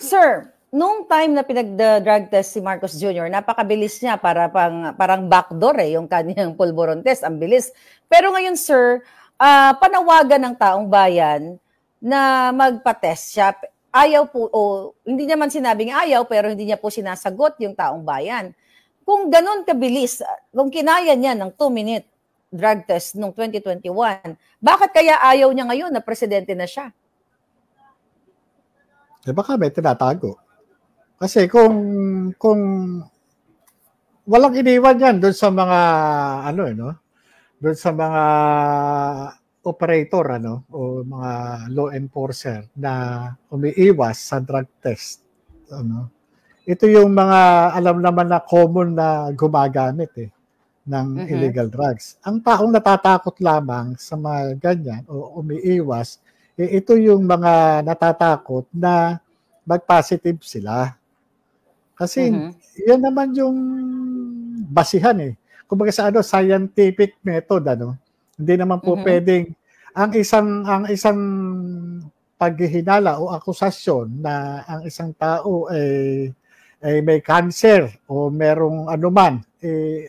Sir, nung time na pinag-drug test si Marcos Jr., napakabilis niya, parang backdoor yung kanyang pulburon test, ang bilis. Pero ngayon, sir, panawagan ng taong bayan na magpa-test siya. Ayaw po, hindi naman sinabing ayaw, pero hindi niya po sinasagot yung taong bayan. Kung ganun kabilis, kung kinaya niya ng 2-minute drug test noong 2021, bakit kaya ayaw niya ngayon na presidente na siya? Baka may tinatago. Kasi kung walang iniwan yan doon sa mga doon sa mga operator o mga law enforcer na umiiwas sa drug test. Ito yung mga alam naman na common na gumagamit ng illegal drugs. Ang taong natatakot lamang sa mga ganyan o umiiwas, ito yung mga natatakot na mag-positive sila. Kasi yan naman yung basihan Kumbaga sa scientific method Hindi naman po pwedeng ang isang paghihinala o akusasyon na ang isang tao ay may cancer o merong anuman,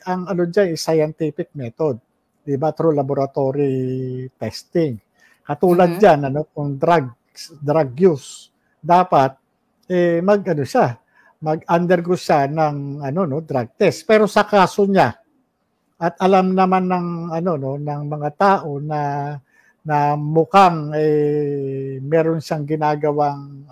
ang dyan is scientific method. Diba? Through laboratory testing. Katulad dyan, kung drug use, dapat mag-undergo siya ng drug test. Pero sa kaso niya, at alam naman ng mga tao na mukhang meron siyang ginagawang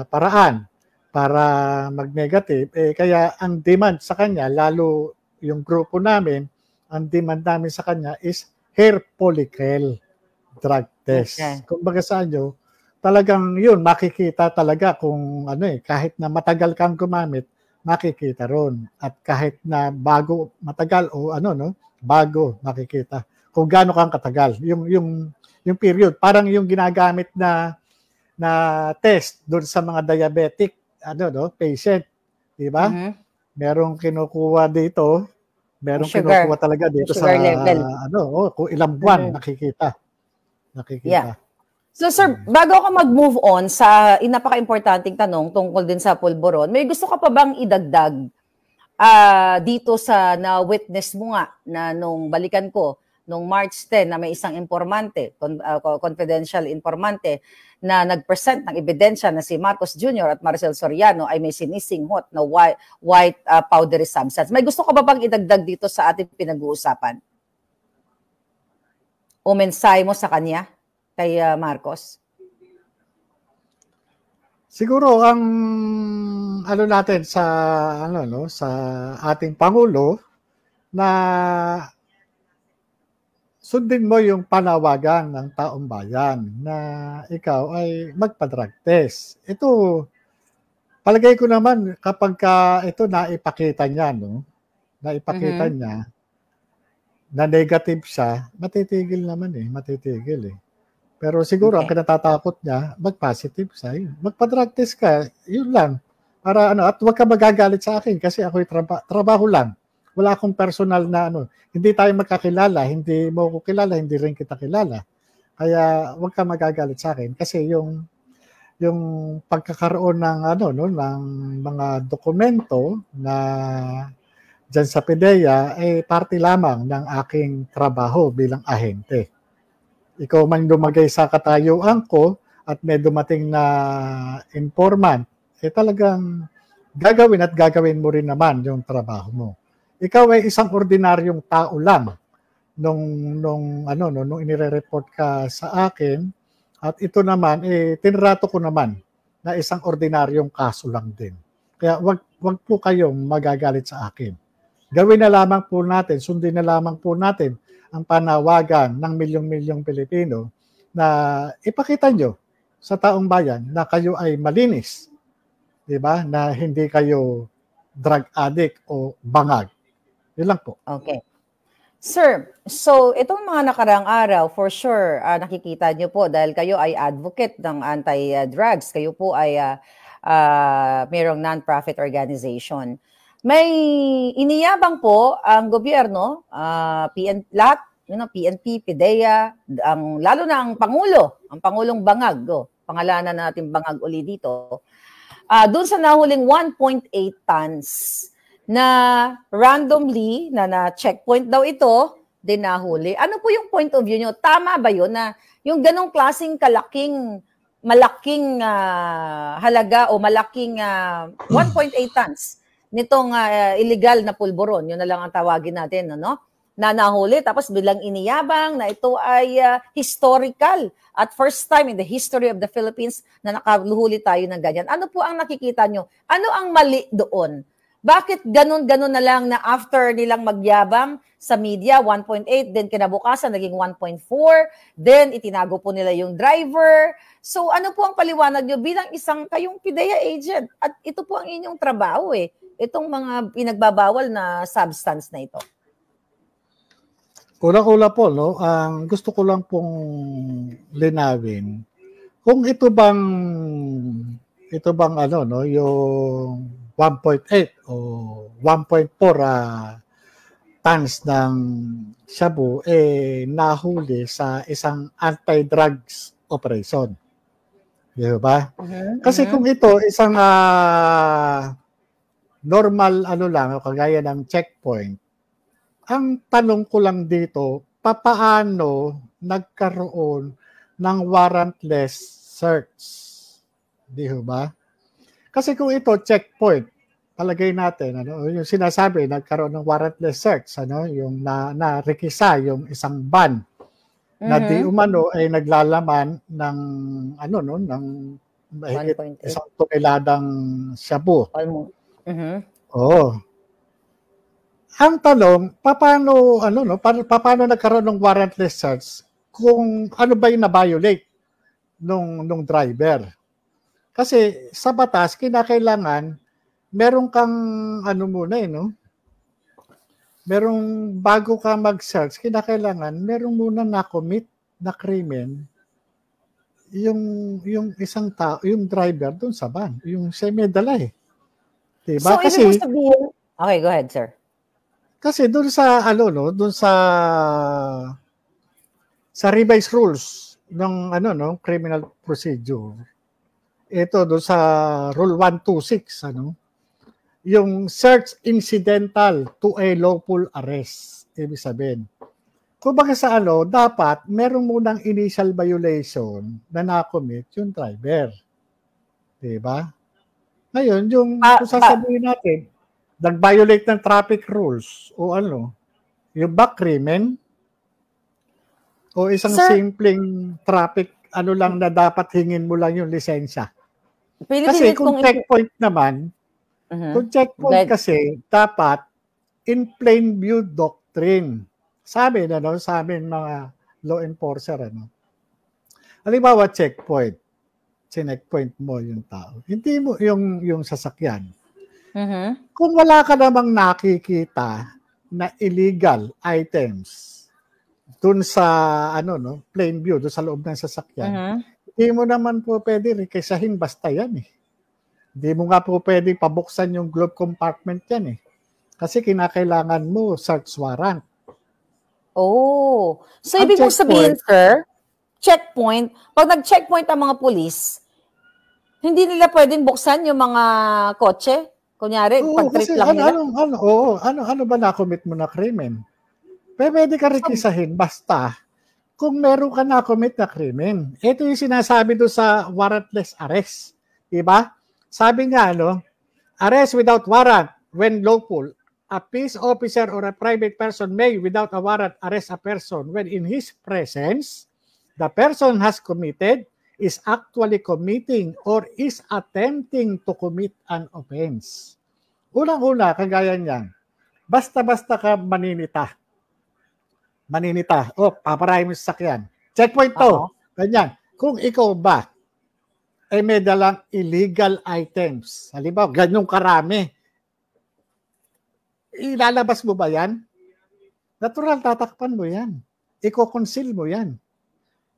paraan para mag-negative, kaya ang demand sa kanya, lalo yung grupo namin, ang demand namin sa kanya is hair follicle drug test. Okay. Kumbaga sa inyo, talagang yun, makikita talaga kung kahit na matagal kang gumamit, makikita ron. At kahit na matagal o bago makikita. Kung gaano kang katagal. Yung period, parang yung ginagamit na test doon sa mga diabetic patient, di ba? Merong kinukuha dito, merong kinukuha talaga dito sa level. kung ilang buwan nakikita. nakikita. Yeah. So sir, bago ako mag-move on sa napaka-importanting tanong tungkol din sa pulburon, may gusto ka pa bang idagdag dito sa na-witness mo nga na nung balikan ko, nung March 10 na may isang informante, confidential informante, na nag-present ng ebidensya na si Marcos Jr. at Maricel Soriano ay may sinisinghot na white powdery substance. May gusto ka ba bang idagdag dito sa ating pinag-uusapan? O mensahe mo sa kanya? Kay Marcos? Siguro ang natin sa sa ating pangulo na sundin mo yung panawagan ng taong bayan na ikaw ay magpa-drug test. Ito palagay ko naman kapag ito naipakita niya naipakita niya na negative siya, matitigil eh. Pero siguro ang kinatatakot niya, mag-positive siya. Magpa-drug test ka, yun lang. Para at huwag ka magagalit sa akin kasi ako'y trabaho lang. Wala akong personal na hindi tayo magkakilala, hindi mo ko kilala, hindi rin kita kilala. Kaya huwag ka magagalit sa akin kasi yung pagkakaroon ng ng mga dokumento na diyan sa PDEA ay parte lamang ng aking trabaho bilang ahente. Ikaw man dumagay sa katayuan ko at may dumating na informant, talagang gagawin mo rin naman yung trabaho mo. Ikaw ay isang ordinaryong tao lang nung inire-report ka sa akin at ito naman tinrato ko naman na isang ordinaryong kaso lang din. Kaya wag po kayong magagalit sa akin. Gawin na lamang po natin, sundin na lamang po natin ang panawagan ng milyong-milyong Pilipino na ipakita nyo sa taong bayan na kayo ay malinis. Diba? Na hindi kayo drug addict o bangag. Yun lang po. Okay. Sir, so itong mga nakaraang araw, for sure, nakikita nyo po dahil kayo ay advocate ng anti-drugs. Kayo po ay mayroong non-profit organization. May iniyabang po ang gobyerno, PNP, PDEA, lalo na ang Pangulong Bangag, pangalanan natin Bangag uli dito, doon sa nahuling 1.8 tons na randomly, na checkpoint daw ito, din nahuli. Ano po yung point of view nyo? Tama ba yun na yung ganong klaseng malaking halaga o malaking 1.8 tons nitong illegal na pulburon, yun na lang ang tawagin natin, na nahuli, tapos bilang iniyabang na ito ay historical at first time in the history of the Philippines na nakaluhuli tayo ng ganyan. Ano po ang nakikita nyo? Ano ang mali doon? Bakit ganun na lang na after nilang magyabang sa media, 1.8, then kinabukasan naging 1.4, then itinago po nila yung driver. So ano po ang paliwanag nyo bilang isang kayong PDEA agent? At ito po ang inyong trabaho itong mga pinagbabawal na substance na ito. Una-una po, ang gusto ko lang pong linawin, kung ito bang yung 1.8 o 1.4 tons ng shabu nahuli sa isang anti-drugs operation. Di ba? Kasi kung ito isang normal kagaya ng checkpoint, ang tanong ko lang dito, papaano nagkaroon ng warrantless search? Di ba? Kasi kung ito checkpoint, palagay natin yung sinasabi nagkaroon ng warrantless search, yung na-rekisa yung isang van na di umano ay naglalaman ng ng mahigit 1 toneladang shabu. Oo. Ang tanong, paano nagkaroon ng warrantless search kung ano ba yung na-violate nung driver? Kasi sa batas, kinakailangan meron kang merong bago ka mag-search, kinakailangan meron muna na-commit na krimen yung isang tao, yung driver doon sa van, yung siya may dala Diba? So, ibig sabihin, okay, go ahead, sir. Kasi doon sa doon sa revised rules criminal procedure. Ito do sa Rule 126, yung search incidental to a lawful arrest. Ibig sabihin, kumbaga sa dapat meron munang initial violation na na-commit yung driver. Diba? Ngayon, kung sasabihin natin, nag-violate ng traffic rules o yung back crimen o isang simpleng traffic, lang na dapat hingin mo lang yung lisensya. Kasi kung checkpoint naman, kung checkpoint kasi, dapat in plain view doctrine. Sabi sa amin mga law enforcer, halimbawa checkpoint, checkpoint mo yung tao. Hindi mo yung sasakyan. Kung wala ka namang nakikita na illegal items dun sa plain view, dun sa loob ng sasakyan, hindi mo naman po pwede requisahin basta yan eh. Hindi mo nga po pwede pabuksan yung glove compartment yan eh. Kasi kinakailangan mo search warrant. Oh. So, ibig mong sabihin, sir, checkpoint, pag nag-checkpoint ang mga pulis, hindi nila pwedeng buksan yung mga kotse? Kunyari, pag-trip lang nila? Ano ba na-commit mo na krimen? Pwede ka requisahin basta kung meron ka na-commit na krimen. Ito yung sinasabi doon sa warrantless arrest. Diba? Sabi nga, arrest without warrant when lawful. A peace officer or a private person may, without a warrant, arrest a person when in his presence, the person has committed, is actually committing, or is attempting to commit an offense. Unang-una, kagaya niyan, basta-basta ka maninita. Paparahin mo sa sakyan. Checkpoint to. Ganyan. Kung ikaw ba ay may dalang illegal items, halimbawa, ganyong karami, ilalabas mo ba yan? Natural, tatakpan mo yan. Iko-conceal mo yan.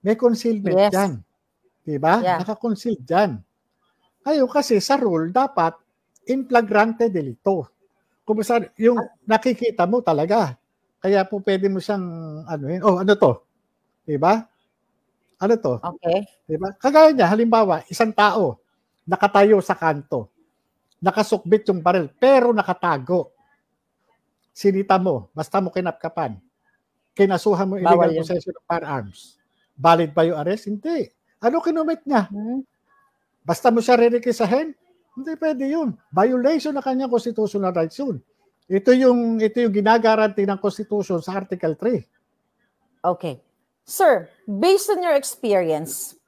May concealment yan. Diba? Yeah. Naka-conceal dyan. Ngayon kasi sa rule, dapat in flagrante delito. Kung yung nakikita mo talaga. Kaya po pwede mo siyang ano to? Diba? Ano to? Okay. Diba? Kagaya niya, halimbawa, isang tao nakatayo sa kanto. Nakasukbit yung baril, pero nakatago. Sinita mo, basta mo kinapkapan. Kinasuhan mo illegal possession of firearms. Valid ba yung arrest? Hindi. Ano kinumit niya? Basta mo siya re-requisahin? Hindi pwede yun. Violation na kanyang constitutional rights yun. Ito yung ginagaranti ng Constitution sa Article 3. Okay. Sir, based on your experience,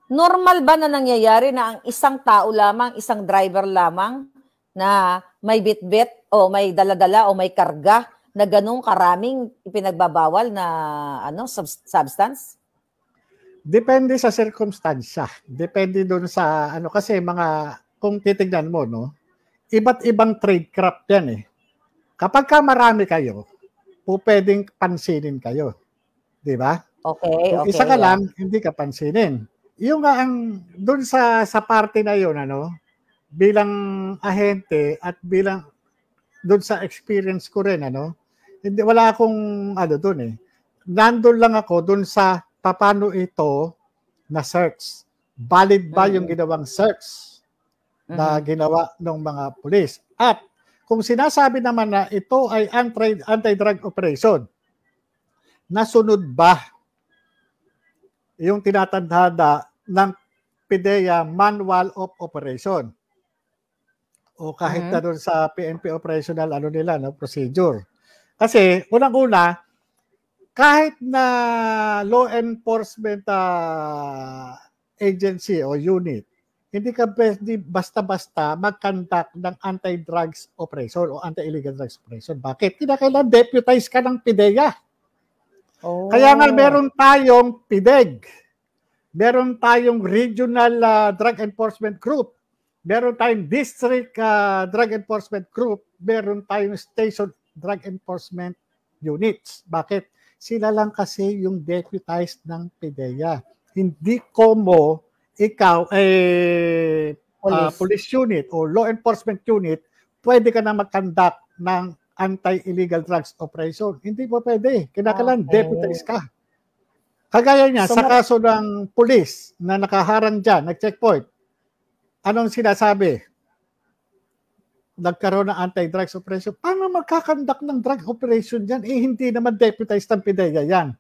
normal ba na nangyayari na ang isang tao lamang, isang driver lamang na may bitbit o may daladala o may karga na ganung karaming ipinagbabawal na substance? Depende sa circumstansya. Depende doon sa kasi kung titignan mo iba't ibang trade craft yan eh. Kapag ka marami kayo, pwedeng pansinin kayo. 'Di ba? Okay, kung isa ka lang, hindi ka pansinin. Yung doon sa parte na 'yon bilang ahente at bilang doon sa experience ko rin hindi wala akong doon eh. Nandun lang ako doon sa paano ito na search. Valid ba yung ginawang search na ginawa ng mga pulis? At kung sinasabi naman na ito ay anti-drug operation, nasunod ba yung tinatandhada ng PDEA Manual of Operation? O kahit na doon sa PNP operational procedure. Kasi unang-una, kahit na law enforcement agency o unit, hindi ka basta-basta mag-conduct ng anti-drugs operation o anti-illegal drugs operation. Bakit? Kinakailangan deputize ka ng PDEA. Oh. Kaya nga meron tayong PDEG. Meron tayong Regional Drug Enforcement Group. Meron tayong District Drug Enforcement Group. Meron tayong Station Drug Enforcement Units. Bakit? Sila lang kasi yung deputized ng PDEA. Hindi como ikaw police unit o law enforcement unit, pwede ka na mag-conduct ng anti-illegal drugs operation. Hindi po pwede. Kinakailangan deputize ka. Kagaya niya, So, sa kaso ng pulis na nakaharang dyan, nag-checkpoint, anong sinasabi? Nagkaroon ng anti-drugs operation. Paano magkakandak ng drug operation dyan? Hindi naman deputized ng PIDEA yan.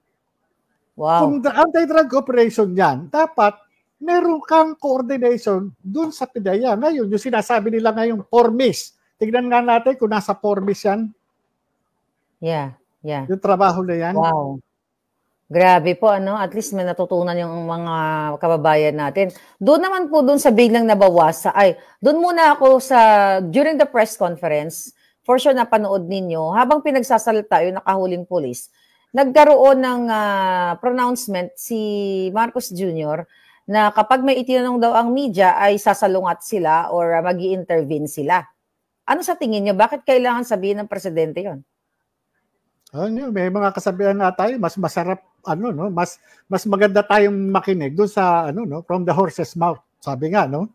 wow. Kung anti-drug operation yan, dapat meron kang coordination dun sa PIDEA. Ngayon, yung sinasabi nila ngayon, formis. Tignan nga natin kung nasa formis yan. Yeah. Yung trabaho na yan. Wow. Grabe po, ano? At least may natutunan yung mga kababayan natin. Doon naman po, doon sa biglang nabawasa, doon muna ako during the press conference, for sure napanood ninyo, habang pinagsasalita yung nakahuling pulis, nagkaroon ng pronouncement si Marcos Jr. na kapag may itinanong daw ang media, ay sasalungat sila or mag-i-intervene sila. Ano sa tingin nyo? Bakit kailangan sabihin ng presidente yon? May mga kasabihan na tayo, mas masarap, mas maganda tayong makinig doon sa, from the horse's mouth. Sabi nga, no?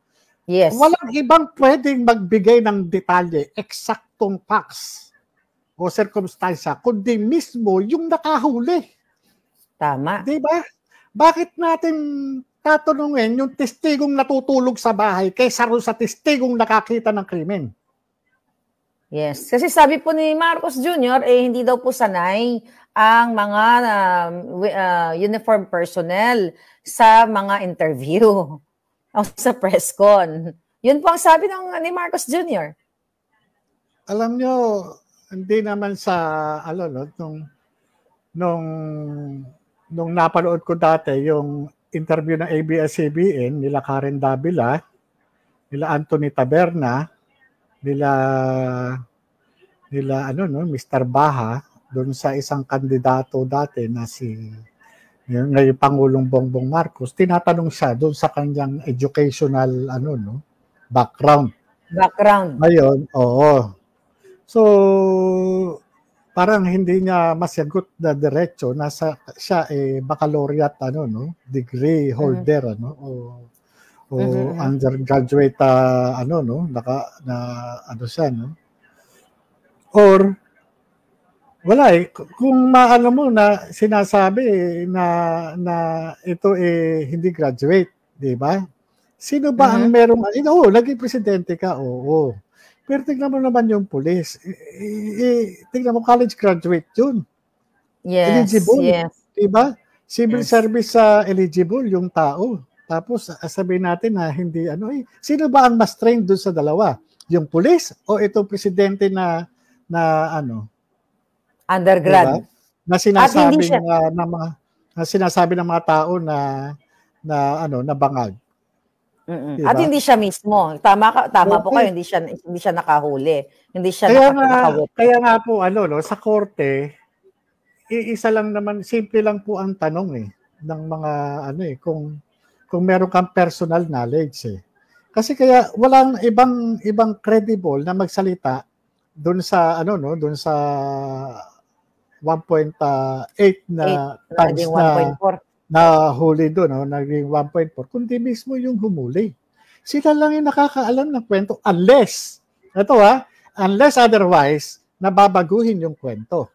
Yes. Walang ibang pwedeng magbigay ng detalye, eksaktong facts o circumstansya, kundi mismo yung nakahuli. Tama. Di ba? Bakit natin tatanungin yung testigong natutulog sa bahay kaysa sa testigong nakakita ng krimen? Yes. Kasi sabi po ni Marcos Jr., hindi daw po sanay ang mga uniform personnel sa mga interview o sa press con. Yun po ang sabi ni Marcos Jr. Alam nyo, hindi naman sa, nung napanood ko dati, yung interview ng ABS-CBN, nila Karen Davila, nila Anthony Taberna, nila Mr. Baha doon sa isang kandidato dati na yung Pangulong Bongbong Marcos, tinatanong siya doon sa kanyang educational background. Ngayon, oo. So parang hindi niya masagot na diretso, siya baccalaureate degree holder undergraduate siya or wala kung maano mo na sinasabi na ito hindi graduate, di ba? Sino ba ang merong naging presidente ka? Oo. Pero tingnan mo naman yung police. Tingnan mo, college graduate yun. Yes. Eligible. Yes. Di ba? Civil service eligible yung tao. Tapos sabihin natin na hindi sino ba ang mas trained doon sa dalawa? Yung police o itong presidente na undergrad. Diba? Na sinasabi ng mga tao na bangag. Diba? At hindi siya mismo. Tama po kayo, hindi siya nakahuli. Hindi siya nakawit. Kaya nga po sa korte, iisa lang naman, simple lang po ang tanong ng mga kung meron kang personal knowledge Kasi kaya walang ibang credible na magsalita doon sa 1.8 na times na huli doon, naging 1.4, kundi mismo yung humuli. Sila lang yung nakakaalam ng kwento unless otherwise nababaguhin yung kwento.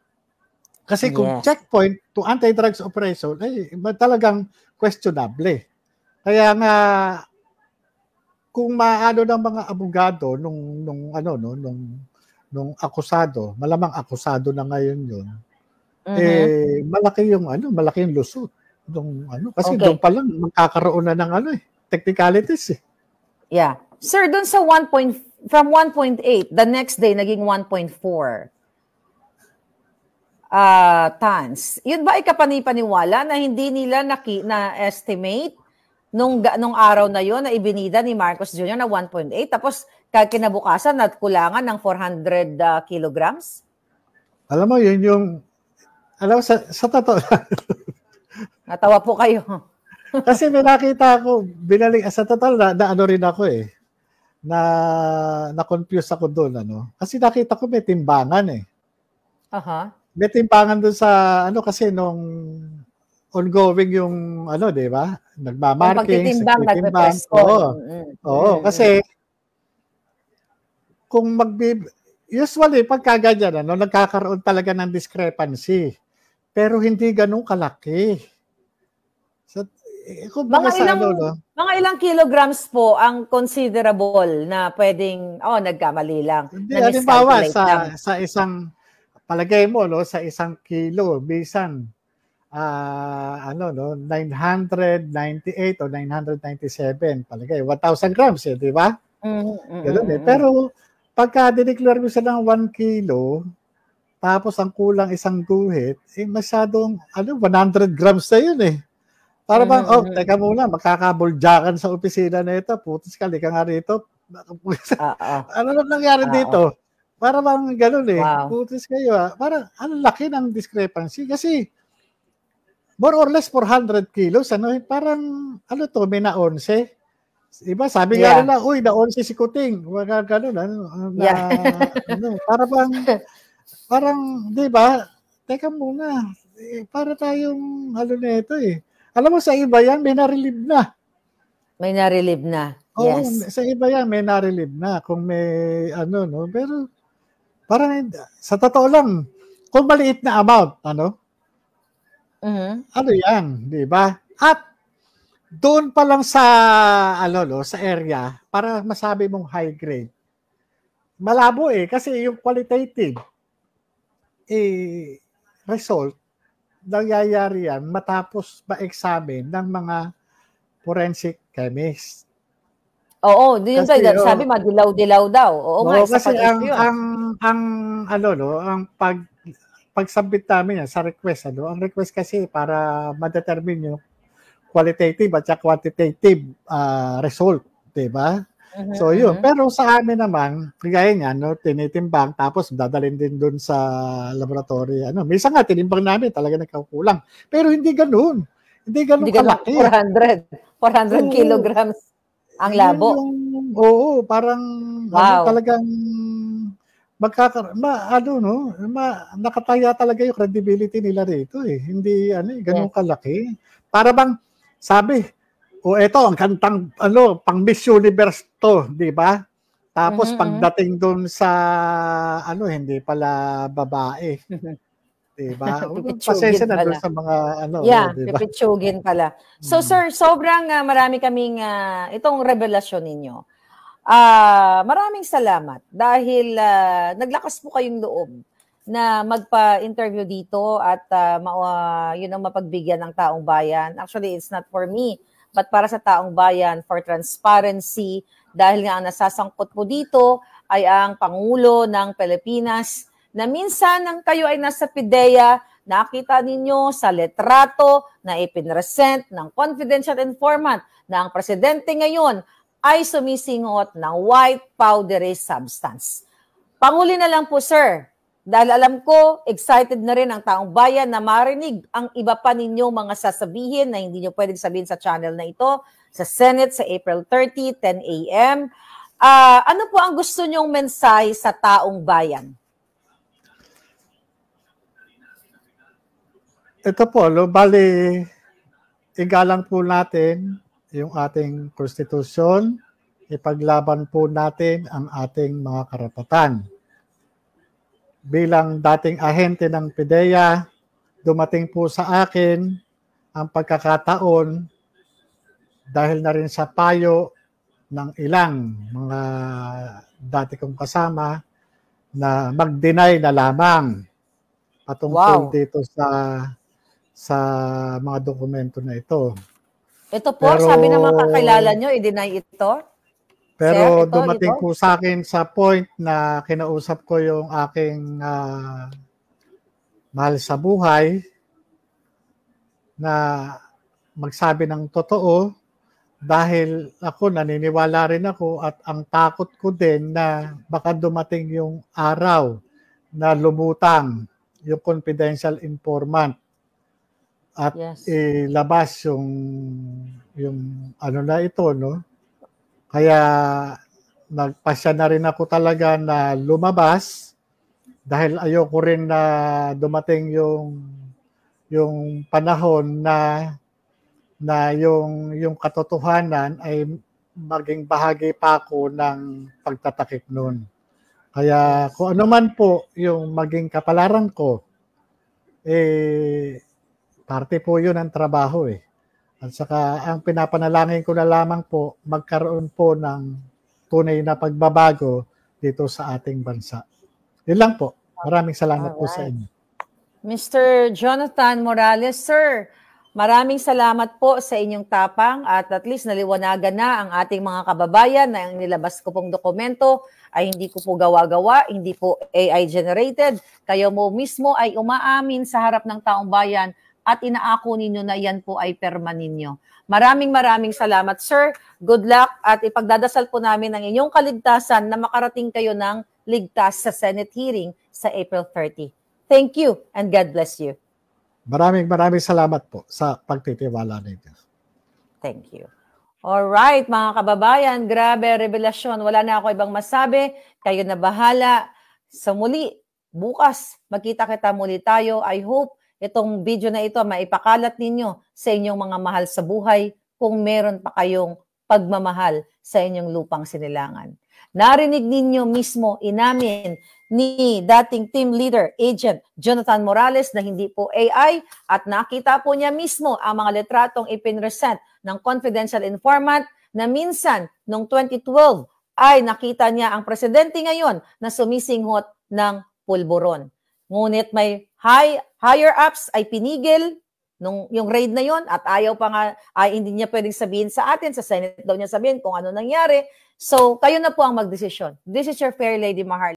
Kasi kung checkpoint to anti-drugs operation talagang questionable. Kaya nga kung maano ng mga abogado nung akusado, malamang akusado na ngayon yun, malaki yung lusot. Kasi doon pa lang magkakaroon na ng technicalities Yeah. Sir, doon sa from 1.8, the next day naging 1.4 tons. Yun ba ay kapanipaniwala na hindi nila na-estimate nung araw na yun na ibinida ni Marcos Jr. na 1.8 tapos kinabukasan kulangan ng 400 kilograms? Alam mo, yun yung sa totoo. Natawa po kayo. Kasi may nakita ako, sa total na rin ako na-confuse ako doon. Kasi nakita ko may timbangan May timbangan doon sa, kasi nung ongoing yung, di ba? Nagmamarking, nagtitimbang. Oo, kasi kung usually pagkaganyan, nagkakaroon talaga ng discrepancy. Pero hindi ganun kalaki. So, kumbaga sa ano, no? Mga ilang kilograms po ang considerable na pwedeng, nagkamali lang. Hindi, halimbawa, sa isang, palagay mo, no, sa isang kilo, bisan, 998 o 997, palagay, 1,000 grams, di ba? Ganun eh. Pero, pagka dineclare mo siya ng 1 kilo, tapos ang kulang isang guhit, masyadong, 100 grams na yun eh. Para bang, teka muna, makakabuljakan sa opisina na ito. Putis ka, lika nga rito. Ano na nangyari dito? Para bang ganun eh. Wow. Putis kayo Parang, laki ng discrepancy. Kasi, more or less 400 kilos. Parang, may na 11. Iba, sabi nga nila, uy, na 11 si Kuting. Wala ganun. Parang, di ba? Teka muna. Para tayong, na ito eh. Alam mo, sa iba yan, may na-relieve na. May na-relieve na, yes. Oo, sa iba yan, may na-relieve na. Kung may, pero, parang, sa totoo lang, kung maliit na amount, ano yan, di ba? At, doon pa lang sa, sa area, para masabi mong high grade, malabo kasi yung qualitative, result, nangyayari yan matapos ma-examine ng mga forensic chemist. Oo, yun sabi madilaw-dilaw daw. Oo nga, kasi ang pag-submit namin yan sa request, ang request kasi para ma-determine yung qualitative at quantitative result, di ba? So yun, pero sa amin naman, kagaya niyan, tinitimbang tapos dadalhin din doon sa laboratory. Minsan nga tinimbang namin talaga nagkukulang. Pero hindi ganoon. Hindi kalaki. 400 kilograms ang labo. Oo, parang talagang nakataya talaga yung credibility nila rito eh. Hindi ganoon kalaki. Para bang sabi, eto, ang kantang, pang Miss Universe to, di ba? Tapos pagdating doon sa, hindi pala babae. Di ba? Pasensya na doon sa mga, diba? Pipitsugin pala. So, sir, sobrang marami kaming, itong revelasyon ninyo. Maraming salamat dahil naglakas po kayong loob na magpa-interview dito at yun ang mapagbigyan ng taong bayan. Actually, it's not for me, but para sa taong bayan, for transparency, dahil nga ang nasasangkot po dito ay ang Pangulo ng Pilipinas, na minsan nang kayo ay nasa PIDEA, nakita ninyo sa letrato na ipinresent ng confidential informant na ang presidente ngayon ay sumisingot ng white powdery substance. Panguli na lang po, sir, dahil alam ko, excited na rin ang taong bayan na marinig ang iba pa ninyong mga sasabihin na hindi nyo pwedeng sabihin sa channel na ito, sa Senate sa April 30, 10 a.m. Ano po ang gusto nyong mensahe sa taong bayan? Ito po, bali, igalang po natin yung ating konstitusyon, ipaglaban po natin ang ating mga karapatan. Bilang dating ahente ng PIDEA, dumating po sa akin ang pagkakataon dahil na rin sa payo ng ilang mga dati kong kasama na mag-deny na lamang patungkol dito sa mga dokumento na ito. Ito po, sabi ng mga kakilala nyo, i-deny ito? Pero dumating po sa akin sa point na kinausap ko yung aking mahal sa buhay na magsabi ng totoo dahil ako naniniwala rin ako at ang takot ko din na baka dumating yung araw na lumutang yung confidential informant at ilabas yung na ito, no? Kaya nagpasya na rin ako talaga na lumabas dahil ayoko rin na dumating yung panahon na yung katotohanan ay maging bahagi pa ako ng pagtatakip noon. Kaya kung ano man po yung maging kapalaran ko, parte po yun ang trabaho . At saka ang pinapanalangin ko na lamang po, magkaroon po ng tunay na pagbabago dito sa ating bansa. Yun lang po. Maraming salamat po sa inyo. Mr. Jonathan Morales, sir, maraming salamat po sa inyong tapang at least naliwanagan na ang ating mga kababayan na ang nilabas ko pong dokumento ay hindi ko po gawa-gawa, hindi po AI generated. Kayo mo mismo ay umaamin sa harap ng taong bayan at inaako ninyo na yan po ay perma ninyo. Maraming salamat, sir. Good luck at ipagdadasal po namin ang inyong kaligtasan na makarating kayo ng ligtas sa Senate hearing sa April 30. Thank you and God bless you. Maraming salamat po sa pagtitiwala ninyo. Thank you. Alright, mga kababayan, grabe revelasyon. Wala na ako ibang masabi. Kayo na bahala. Sa muli, bukas, magkita-kita muli tayo. I hope itong video na ito maipakalat ninyo sa inyong mga mahal sa buhay kung meron pa kayong pagmamahal sa inyong lupang sinilangan. Narinig ninyo mismo inamin ni dating team leader, Agent Jonathan Morales na hindi po AI at nakita po niya mismo ang mga litratong ipinresent ng confidential informant na minsan noong 2012 ay nakita niya ang presidente ngayon na sumisinghot ng pulburon. Ngunit may higher ups ay pinigil nung yung raid na yon at ayaw pa nga ay hindi niya pwedeng sabihin sa atin, sa Senate daw niya sabihin kung ano nangyari. So, kayo na po ang magdesisyon. This is your Fair Lady Maharlika.